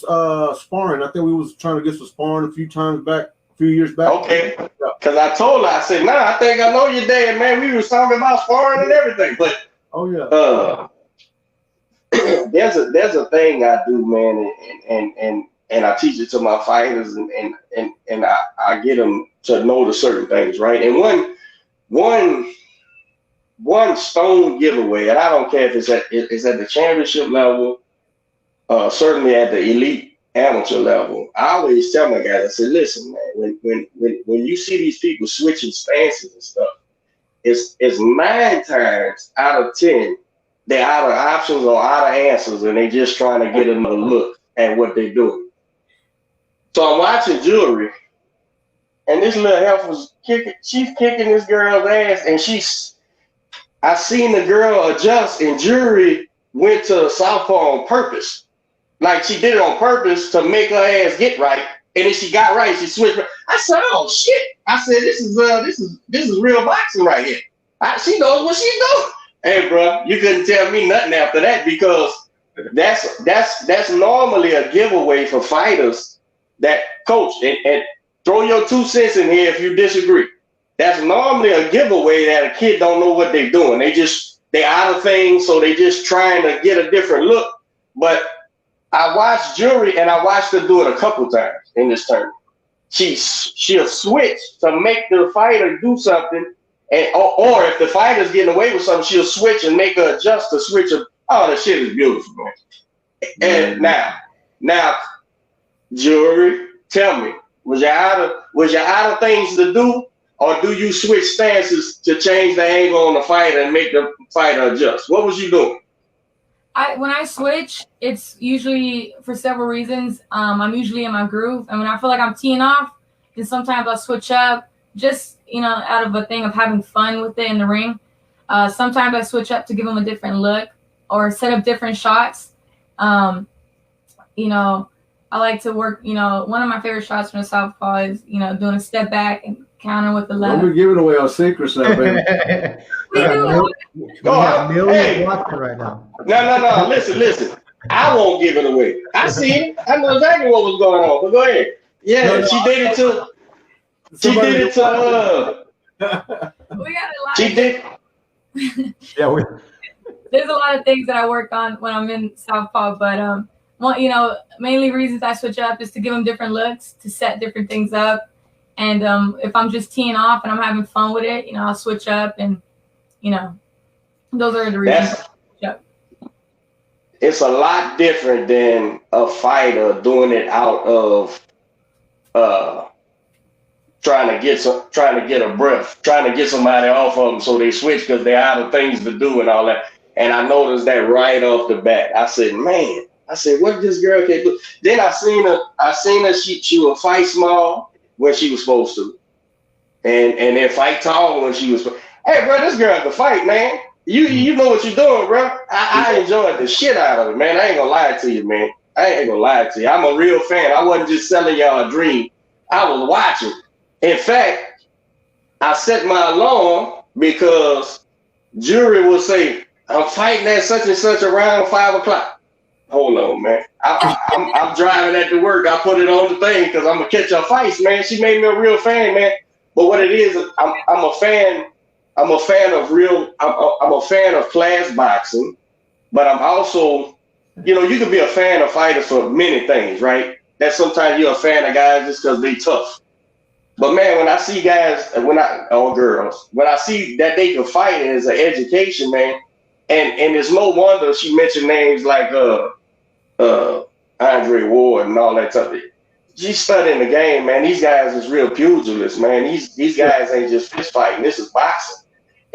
sparring. I think we was trying to get some sparring a few years back. Okay. Because I told her, I said, nah, I think I know your dad, man. We was talking about sparring and everything. But there's a thing I do, man, and I teach it to my fighters, and I get them to know the certain things, right? And one stone giveaway, and I don't care if it's at the championship level, certainly at the elite amateur level. I always tell my guys, I say, listen, man, when you see these people switching stances and stuff, it's 9 times out of 10 they're out of options or out of answers, and they just trying to get another look at what they're doing. So I'm watching Jewry, and this little elf was kicking. She's kicking this girl's ass, and I seen the girl adjust, and Jewry went to southpaw on purpose. Like she did it on purpose to make her ass get right, and then she got right. She switched. I said, "Oh shit!" I said, "This is real boxing right here." She knows what she's doing. Hey, bro, you couldn't tell me nothing after that, because that's normally a giveaway for fighters that coach, and throw your 2 cents in here if you disagree. That's normally a giveaway that a kid don't know what they're doing. They out of things, so they just trying to get a different look. But I watched Jewry, and I watched her do it a couple times in this tournament. She'll switch to make the fighter do something. Or if the fighter's getting away with something, she'll switch and make her adjust to switch. Oh, that shit is beautiful, man. And now, Jewry, tell me, was you out of things to do, or do you switch stances to change the angle on the fighter and make the fighter adjust? What was you doing? When I switch, it's usually for several reasons. I'm usually in my groove, and when I feel like I'm teeing off, then sometimes I'll switch up, just out of a thing of having fun with it in the ring. Sometimes I switch up to give them a different look or set up different shots. I like to work. One of my favorite shots from the southpaw is doing a step back and counter with the left. Don't be giving away our secrets now, baby. We have millions watching right now. No. Listen. I won't give it away. I see it. I know exactly what was going on. But go ahead. Yeah, she did it to. She did it to. We got a lot. She did. Yeah, there's a lot of things that I work on when I'm in southpaw, but mainly reasons I switch up is to give them different looks, to set different things up, and if I'm just teeing off and I'm having fun with it, I'll switch up, and those are the reasons. It's a lot different than a fighter doing it out of trying to get a breath, trying to get somebody off of them, so they switch because they're out of things to do and all that. And I noticed that right off the bat. I said, man, what this girl can do? Then I seen her. She would fight small when she was supposed to, and then fight tall when she was. Hey, bro, this girl can fight, man. You know what you're doing, bro. I enjoyed the shit out of it, man. I ain't gonna lie to you, man. I'm a real fan. I wasn't just selling y'all a dream. I was watching. In fact, I set my alarm because Jewry will say, I'm fighting at such and such around 5 o'clock. Hold on, man. I'm driving at the work. I put it on the thing because I'm going to catch her fights, man. She made me a real fan, man. But what it is, I'm a fan. I'm a fan of class boxing, but I'm also, you can be a fan of fighters for many things, right? That sometimes you're a fan of guys just because they tough. But man, when I see guys, or girls, when I see that they can fight as an education, man, and it's no wonder she mentioned names like Andre Ward and all that stuff. She's studying the game, man. These guys is real pugilists, man. These guys ain't just fist fighting. This is boxing.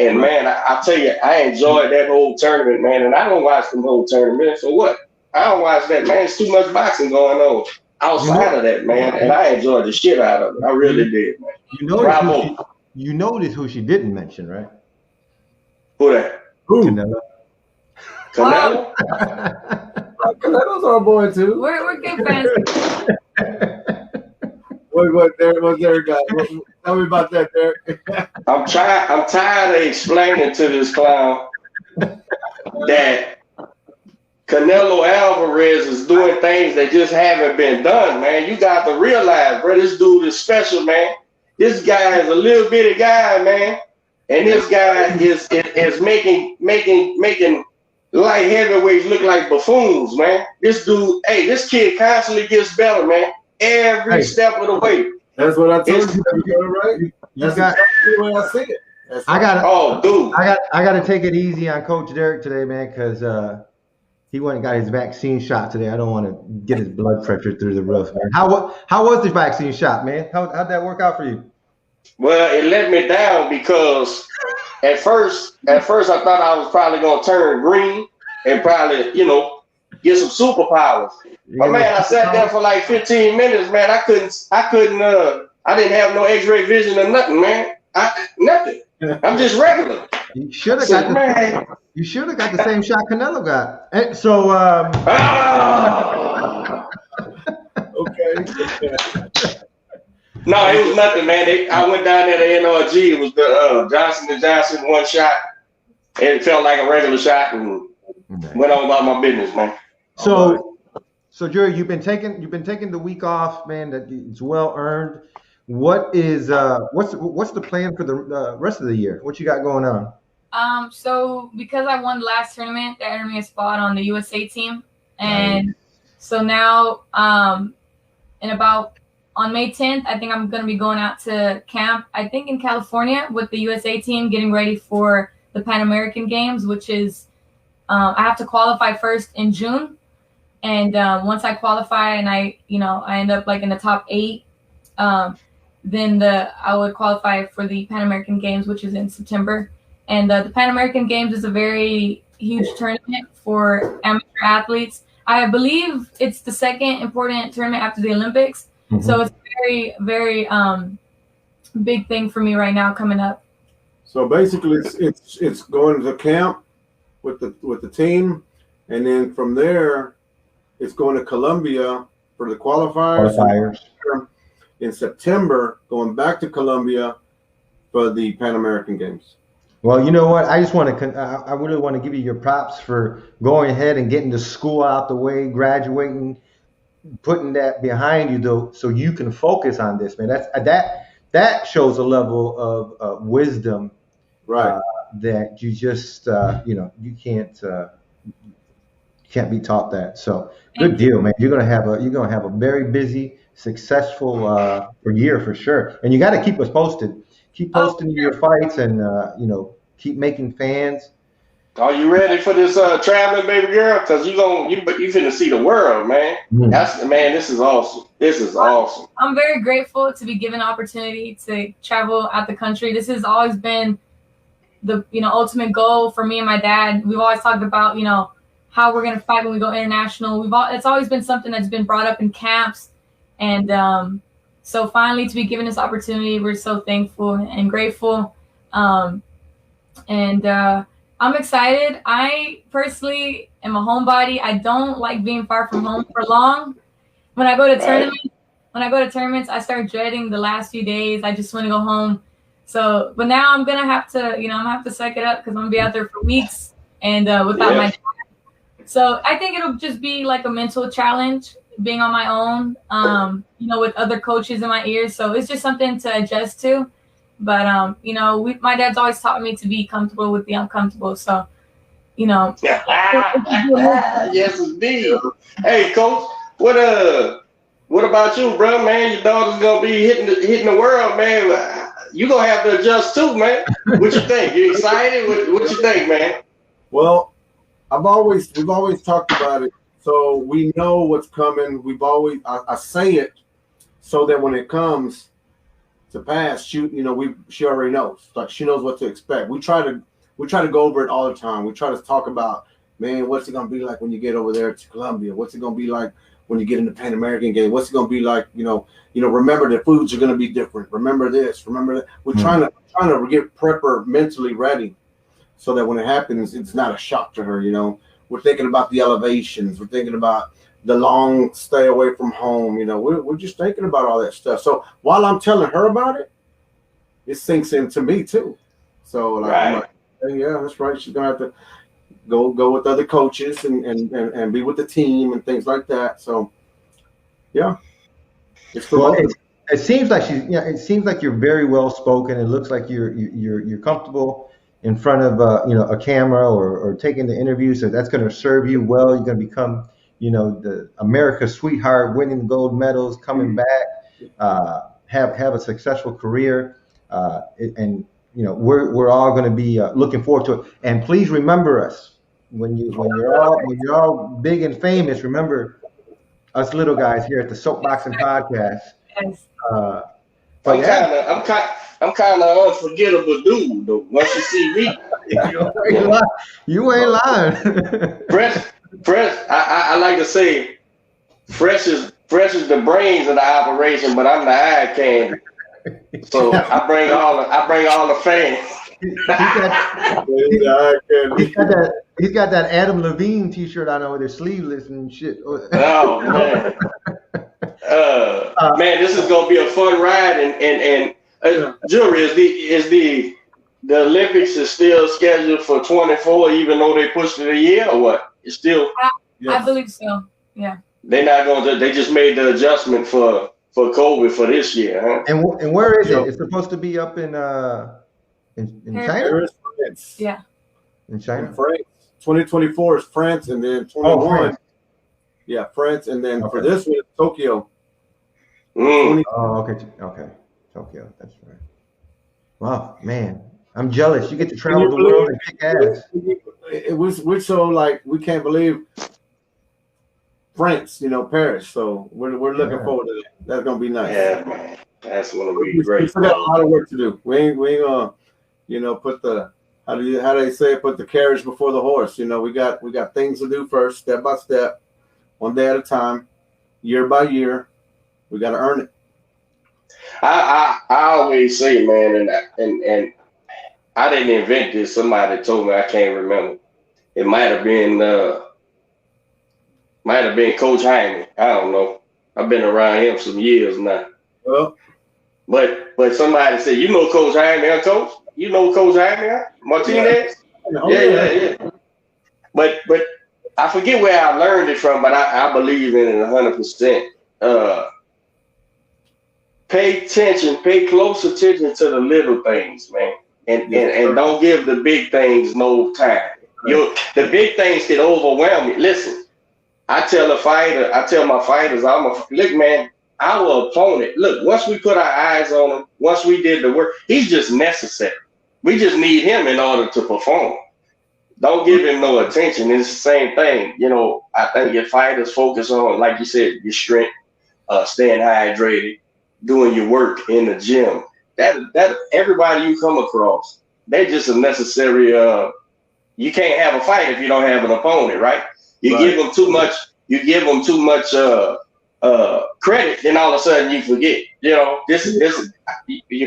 And man, I tell you, I enjoyed that whole tournament, man. And I don't watch the whole tournament for what? I don't watch that, man. It's too much boxing going on outside of that, man. And I enjoyed the shit out of it. I really did, man. You noticed who she didn't mention, right? Who that? Canelo. Canelo? Canelo's our boy too. We're good friends. What there, guy? Tell me about that, Derek. I'm tired of explaining to this clown that Canelo Alvarez is doing things that just haven't been done, man. You got to realize, bro, this dude is special, man. This guy is a little bitty guy, man. And this guy is making light heavyweights look like buffoons, man. This dude, this kid constantly gets better, man. Every step of the way. That's what I told you, right? That's exactly the way I see it. I gotta take it easy on Coach Derek today, man, because he went and got his vaccine shot today. I don't want to get his blood pressure through the roof, man. How was the vaccine shot, man? How'd that work out for you? Well, it let me down because at first I thought I was probably gonna turn green and probably, get some superpowers. But man, I sat there for like 15 minutes, man. I didn't have no X-ray vision or nothing, man. Nothing. I'm just regular. You should have got the same shot Canelo got. And so okay. No, it was nothing, man. I went down there to NRG. It was the Johnson & Johnson one shot. It felt like a regular shot and went on about my business, man. So Jewry, you've been taking the week off, man. That it's well earned. What is what's the plan for the rest of the year? What you got going on? So because I won the last tournament, that earned me a spot on the USA team, and so now on May 10th, I think I'm going to be going out to camp, I think in California with the USA team, getting ready for the Pan American Games, which is, I have to qualify first in June. And once I qualify and I end up like in the top 8, then I would qualify for the Pan American Games, which is in September. And the Pan American Games is a very huge tournament for amateur athletes. I believe it's the second important tournament after the Olympics. Mm-hmm. So it's a very, very big thing for me right now coming up. So basically, it's going to camp with the team, and then from there, it's going to Colombia for the qualifiers. In September, going back to Colombia for the Pan American Games. Well, you know what? I just want to. I really want to give you your props for going ahead and getting the school out the way, graduating. Putting that behind you though, so you can focus on this, man. That shows a level of wisdom, right? That you just you can't be taught that. So good deal, man. You're gonna have a very busy, successful year for sure. And you got to keep us posted. Keep posting your fights, and keep making fans. Are you ready for this traveling, baby girl? Because you finna see the world, man. This is awesome. This is awesome. I'm very grateful to be given the opportunity to travel out the country. This has always been the ultimate goal for me and my dad. We've always talked about how we're gonna fight when we go international. It's always been something that's been brought up in camps, and so finally to be given this opportunity, we're so thankful and grateful, I'm excited. I personally am a homebody. I don't like being far from home for long. When I go to tournaments, I start dreading the last few days. I just want to go home. So, but now I'm gonna have to, I'm gonna have to suck it up because I'm gonna be out there for weeks and without my dad. So I think it'll just be like a mental challenge being on my own, with other coaches in my ears. So it's just something to adjust to. But, my dad's always taught me to be comfortable with the uncomfortable. So, Yes, indeed. Hey, Coach, what What about you, bro, man? Your daughter's gonna be hitting the world, man. You gonna have to adjust too, man. What you think? You excited? What you think, man? Well, we've always talked about it, so we know what's coming. I say it so that when it comes to pass, she already knows. Like, she knows what to expect. We try to go over it all the time. We try to talk about, man, what's it gonna be like when you get over there to Columbia? What's it gonna be like when you get in the Pan American game? What's it gonna be like? Remember the foods are gonna be different. Remember this. Remember that. We're trying to get prepper mentally ready, so that when it happens, it's not a shock to her. We're thinking about the elevations. We're thinking about the long stay away from home. We're just thinking about all that stuff. So while I'm telling her about it, it sinks into me too. So like, right. I'm like, hey, yeah, that's right. She's gonna have to go with other coaches and be with the team and things like that. So yeah. It seems like it seems like you're very well spoken. It looks like you're comfortable in front of a camera or taking the interview. So that's going to serve you well. You're going to become the America's sweetheart, winning gold medals, coming back, have a successful career, and we're all going to be looking forward to it. And please remember us when you're all big and famous. Remember us little guys here at the Soapboxing Podcast. I'm kind of unforgettable dude though. Once you see me, you ain't lying. Fresh. I like to say, fresh is the brains of the operation, but I'm the eye candy. So I bring all the fans. He's got that Adam Levine T-shirt on over there, sleeveless and shit. Oh man. Man, this is gonna be a fun ride, and Jewry, is the Olympics is still scheduled for 24, even though they pushed it a year, or what? It's still. I believe so. Yeah. They're not going to. They just made the adjustment for COVID for this year, huh? And where is it? It's supposed to be up in China. Yeah. In China. France. 2024 is France, and then 21. France. Yeah, France, and then for this one, it's Tokyo. Okay. Tokyo. That's right. Wow, man, I'm jealous. You get to travel the world and kick ass. We're so like we can't believe France, Paris. So we're looking forward to that. That's gonna be nice. Yeah, man. That's gonna be great. We still got a lot of work to do. We ain't gonna put the how do they say it? Put the carriage before the horse. We got things to do first, step by step, one day at a time, year by year. We got to earn it. I always say, man, and I didn't invent this. Somebody told me, I can't remember. It might have been Coach Hyman. I don't know. I've been around him some years now. Well, but somebody said, Coach Hyman, huh, Coach? Coach Hyman, huh? Martinez? Yeah. But I forget where I learned it from, but I believe in it 100%. Pay close attention to the little things, man, and don't give the big things no time. The big things can overwhelm you. Listen, I tell my fighters, look, man, our opponent. Look, once we put our eyes on him, once we did the work, he's just necessary. We just need him in order to perform. Don't give him no attention. It's the same thing. I think your fighters focus on, like you said, your strength, staying hydrated, doing your work in the gym. That everybody you come across, they're just a necessary. You can't have a fight if you don't have an opponent, right? You give them too much. You give them too much credit, then all of a sudden you forget. You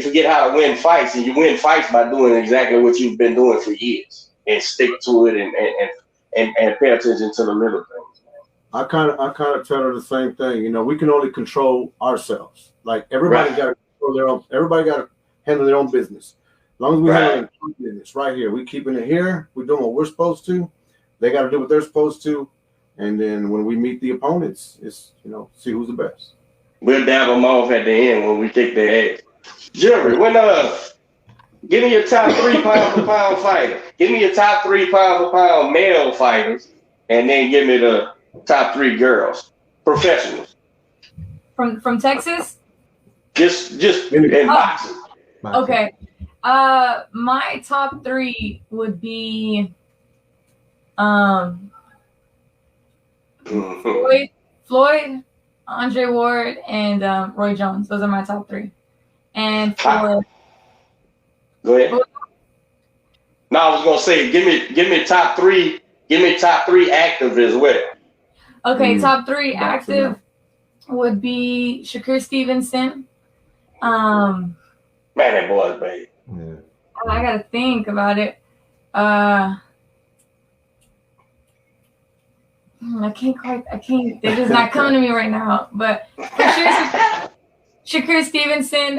forget how to win fights, and you win fights by doing exactly what you've been doing for years, and stick to it, and pay attention to the little things. I kind of tell her the same thing. We can only control ourselves. Like everybody got to control their own. Everybody got to handle their own business. As long as we handle their own business right here, we keeping it here. We're doing what we're supposed to. They got to do what they're supposed to. And then when we meet the opponents, it's see who's the best. We'll dab them off at the end when we kick their ass. Jewry, give me your top 3 pound for pound fighter. Give me your top 3 pound for pound male fighters, and then give me the top 3 girls, professionals. From Texas? Just in boxing. Okay. My top 3 would be Floyd, Andre Ward, and Roy Jones. Those are my top 3. And for go ahead. No, I was gonna say give me top 3. Give me top 3 active as well. Okay, top 3 active would be Shakur Stevenson. Man, that boy's baby. Yeah. I gotta think about it. I can't. They're just not coming to me right now. But for sure, Shakur Stevenson.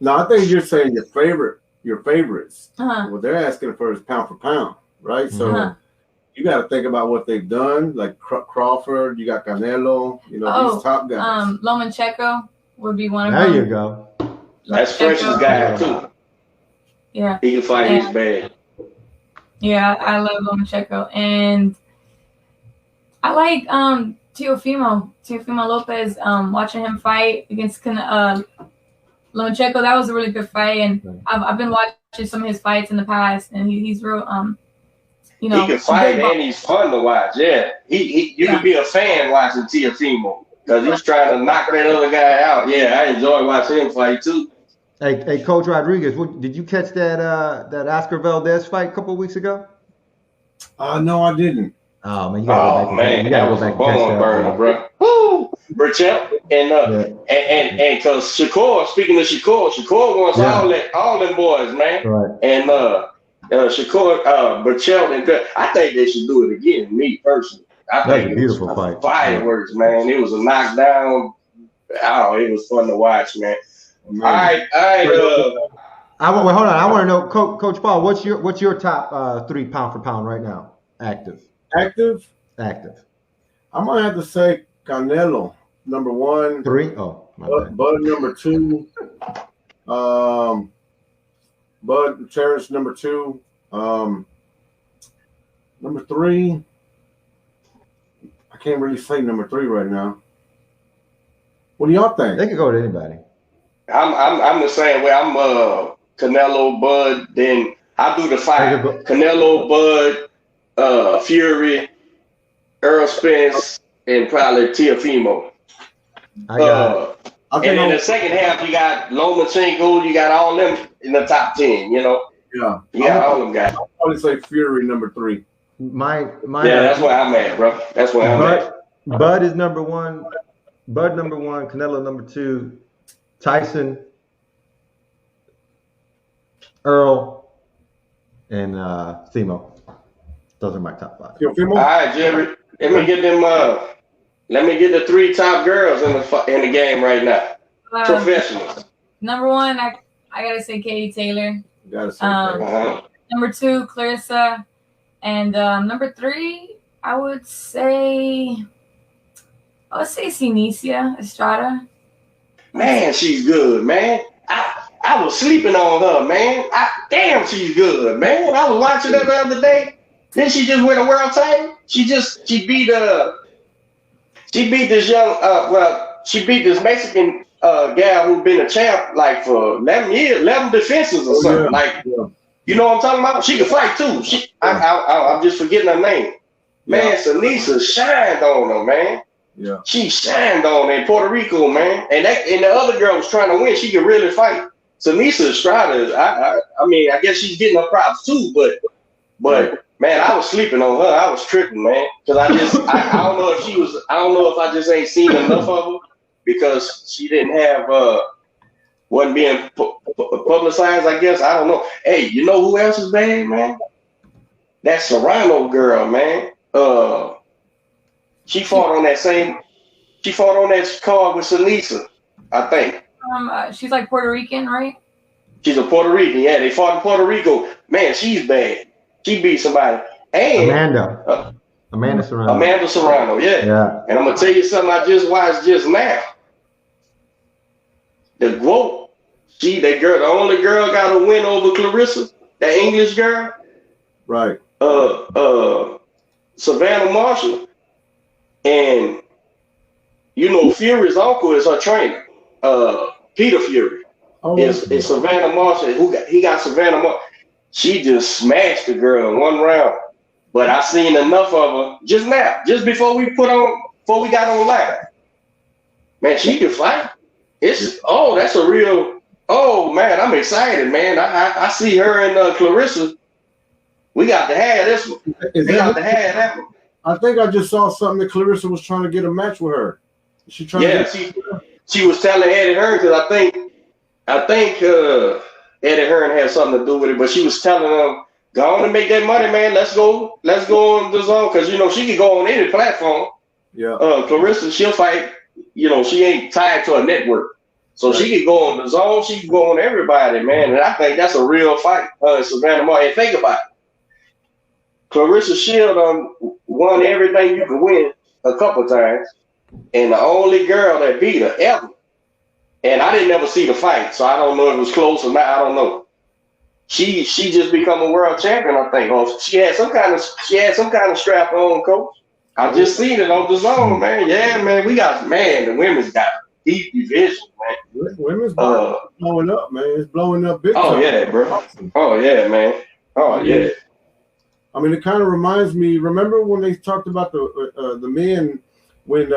No, I think you're saying your favorites. Uh-huh. What they're asking for is pound for pound, right? So you got to think about what they've done, like Crawford. You got Canelo. You know these top guys. Lomachenko would be one of There them. you go. That's French's guy too. Yeah, he can fight. He's bad. Yeah, I love Lomachenko, and I like Teofimo Lopez. Watching him fight against Lomachenko, that was a really good fight, and I've been watching some of his fights in the past, and he's real. He can fight and he's fun to watch. Yeah, you can be a fan watching Teofimo because he's trying to knock that other guy out. Yeah, I enjoy watching him fight too. Hey, Coach Rodriguez, did you catch that Oscar Valdez fight a couple of weeks ago? No, I didn't. Oh man, you gotta go back. You gotta go back and catch that, burner, bro. Woo, Burchell, and because Shakur, speaking of Shakur wants all them boys, man. Right. And Shakur, Burchell, and I think they should do it again. Me personally, I think a beautiful fight. Fireworks, man. It was a knockdown. Oh, it was fun to watch, man. Man. All right. Hold on. I want to know, Coach Paul, what's your top 3 pound for pound right now? Active. I'm gonna have to say Canelo number 1. 3. Oh, my bad. Bud number 2. Bud Terrence number 2. Number 3. I can't really say number 3 right now. What do y'all think? They could go to anybody. I'm the same way. I'm Canelo, Bud. Then I do the 5. Canelo, Bud, Fury, Earl Spence, and probably Teofimo. And in the second half, you got Lomachenko. You got all them in the top 10. You know. Yeah. You got all them guys. I'll probably say Fury number 3. That's where I'm at, bro. That's where I'm at. Bud is number 1. Bud number 1. Canelo number 2. Tyson, Earl, and Themo. Those are my top 5. All right, Jewry. Let me get them. Let me get the 3 top girls in the game right now. Professionals. Number 1, I gotta say Katie Taylor. Gotta say Taylor. Number 2, Clarissa, and number 3, I would say Sinicia Estrada. Man, she's good, man. I was sleeping on her, man. Damn, she's good, man. I was watching her the other day. Then she just win a world title. She beat this young she beat this Mexican gal who's been a champ like for 11 years, 11 defenses or something. You know what I'm talking about? She can fight too. I'm just forgetting her name. Man, Sanisa shined on her, man. Yeah. She shined on in Puerto Rico, man. And the other girl was trying to win. She could really fight. Sanisa Estrada, I mean, I guess she's getting her props too, but man, I was sleeping on her. I was tripping, man. Because I don't know if I just ain't seen enough of her because she didn't have wasn't being publicized, I guess. I don't know. Hey, you know who else is bad, man? That Serrano girl, man. She fought on that card with Sanisa, I think. She's like Puerto Rican, right? She's a Puerto Rican. Yeah, they fought in Puerto Rico. Man, she's bad. She beat somebody. And Amanda Serrano. Amanda Serrano, yeah. And I'm gonna tell you something I just watched just now. The GOAT, that girl, the only girl got a win over Clarissa, that English girl. Right. Savannah Marshall and You know, Fury's uncle is her trainer. Peter Fury is Savannah Marshall. He got Savannah Marshall. She just smashed the girl in one round. But I seen enough of her just now, just before we got on live. Man, she can fight. That's a real. Oh man, I'm excited, man. I see her and Clarissa. We got to have this one. I think I just saw something that Clarissa was trying to get a match with her. She was telling Eddie Hearn, because I think Eddie Hearn had something to do with it, but she was telling him, go on and make that money, man. Let's go on the zone, because you know she can go on any platform. Yeah. Clarissa, she'll fight. You know, she ain't tied to a network, so she can go on the zone. She can go on everybody, man. And I think that's a real fight. Savannah Martin. And think about it. Clarissa Shield won everything you can win a couple times, and the only girl that beat her ever. And I didn't ever see the fight, so I don't know if it was close or not. I don't know. She just become a world champion, I think. Or she had some kind of strap on, coach. I just seen it on the zone, man. Yeah, man. The women's got a deep division, man. Women's blowing up, man. It's blowing up big time. Oh yeah, bro. Oh yeah, man. Oh yeah. I mean, it kind of reminds me. Remember when they talked about the men when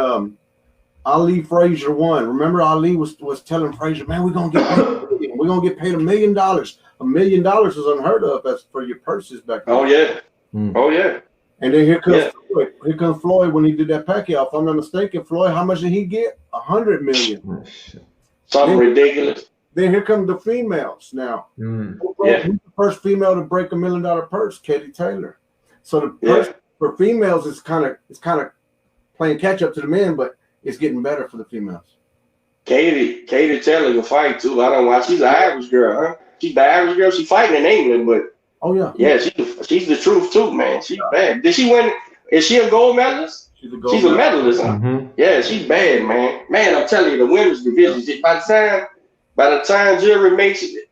Ali Frazier won? Remember Ali was telling Frazier, man, we're gonna get paid $1 million. $1 million is unheard of as for your purses back then. Oh yeah. Oh yeah. And then here comes Floyd. Here comes Floyd when he did that Pacquiao. If I'm not mistaken, Floyd, how much did he get? $100 million. Something ridiculous. Then here come the females now. Who's the first female to break $1 million purse? Katie Taylor. So the purse for females is kind of playing catch up to the men, but it's getting better for the females. Katie Taylor can fight too. I don't know why. She's an average girl, huh? She's the average girl. She's fighting in England, but she's the truth too, man. She's bad. Did she win? Is she a gold medalist? She's a medalist. Huh? Mm-hmm. Yeah, she's bad, man. Man, I'm telling you, the women's division. By the time Jewry makes it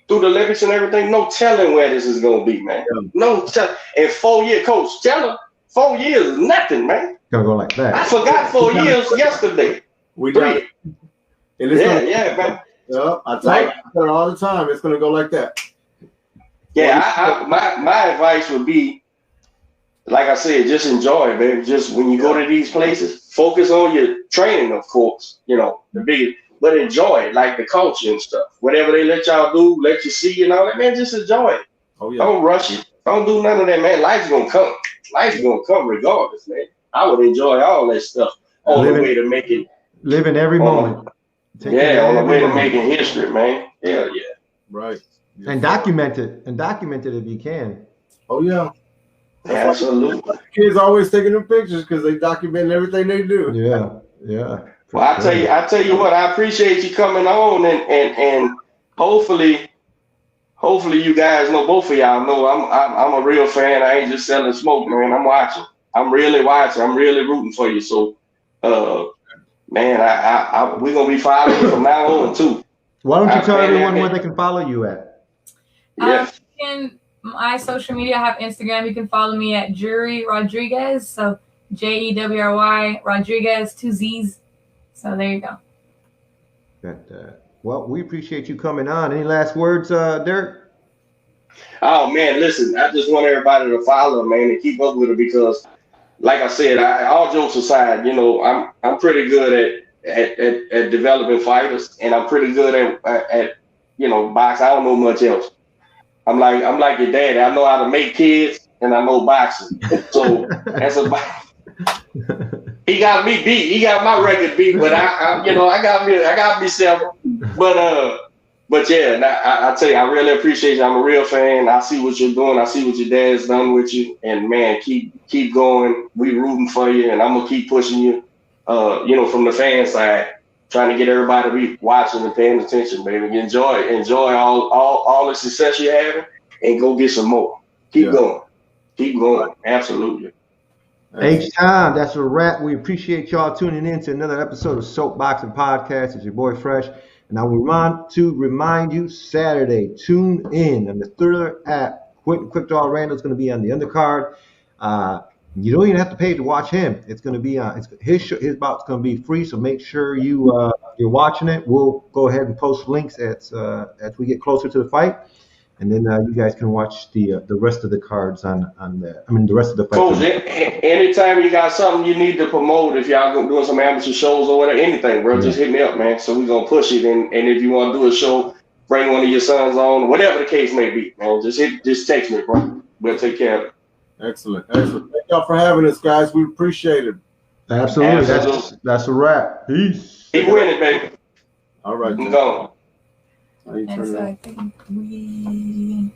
through the Olympics and everything, no telling where this is gonna be, man. No telling. And 4 year coach, tell her 4 years is nothing, man. Gonna go like that. I forgot 4 years yesterday. We got it. Man. Yeah, I tell her all the time. It's gonna go like that. Yeah, my advice would be, like I said, just enjoy it, baby. Just when you go to these places, focus on your training, of course. You know, the biggest. But enjoy it, like the culture and stuff. Whatever they let y'all do, let you see and all that, man, just enjoy it. Oh, yeah. Don't rush it. Don't do none of that, man. Life's going to come. Life's going to come regardless, man. I would enjoy all that stuff on the way to making. Living every moment. On the way to making history, man. Hell yeah. Right. And document it if you can. Oh, yeah. Absolutely. Kids always taking them pictures because they document everything they do. Yeah. Well, I tell you what, I appreciate you coming on, and hopefully you guys know, both of y'all know I'm a real fan. I ain't just selling smoke, man. I'm watching. I'm really watching. I'm really rooting for you. So, man, we're gonna be following you from now on too. Why don't you tell everyone where they can follow you at? In my social media, I have Instagram. You can follow me at Jewry Rodriguez. So JEWRY Rodriguez, 2 Z's. So there you go. Well, we appreciate you coming on. Any last words, Derek? Oh man, listen, I just want everybody to follow, man, and keep up with it because, like I said, all jokes aside, you know, I'm pretty good at developing fighters, and I'm pretty good at you know, boxing. I don't know much else. I'm like your daddy. I know how to make kids, and I know boxing. So that's about. He got me beat. He got my record beat, but I got me several. But yeah, I tell you, I really appreciate you. I'm a real fan. I see what you're doing. I see what your dad's done with you, and man, keep going. We rooting for you, and I'm gonna keep pushing you. You know, from the fan side, trying to get everybody to be watching and paying attention, baby. Enjoy all the success you're having, and go get some more. Keep going. Absolutely. H-Time, that's a wrap. We appreciate y'all tuning in to another episode of Soapboxing Podcast. It's your boy Fresh. And I want to remind you, Saturday, tune in on the Thriller app. Quick Draw Randall is going to be on the undercard. You don't even have to pay to watch him. It's going to be his bout's going to be free. So make sure you're watching it. We'll go ahead and post links as we get closer to the fight, and then you guys can watch the rest of the cards the rest of the fights. Coach, anytime you got something you need to promote, if y'all doing some amateur shows or whatever, anything, bro, just hit me up, man. So we're gonna push it, and if you want to do a show, bring one of your sons on, whatever the case may be, man. Just text me, bro. We'll take care of it. Excellent. Thank y'all for having us, guys. We appreciate it. Absolutely. That's a wrap. Peace. Keep winning, baby. All right. Go. And so I think we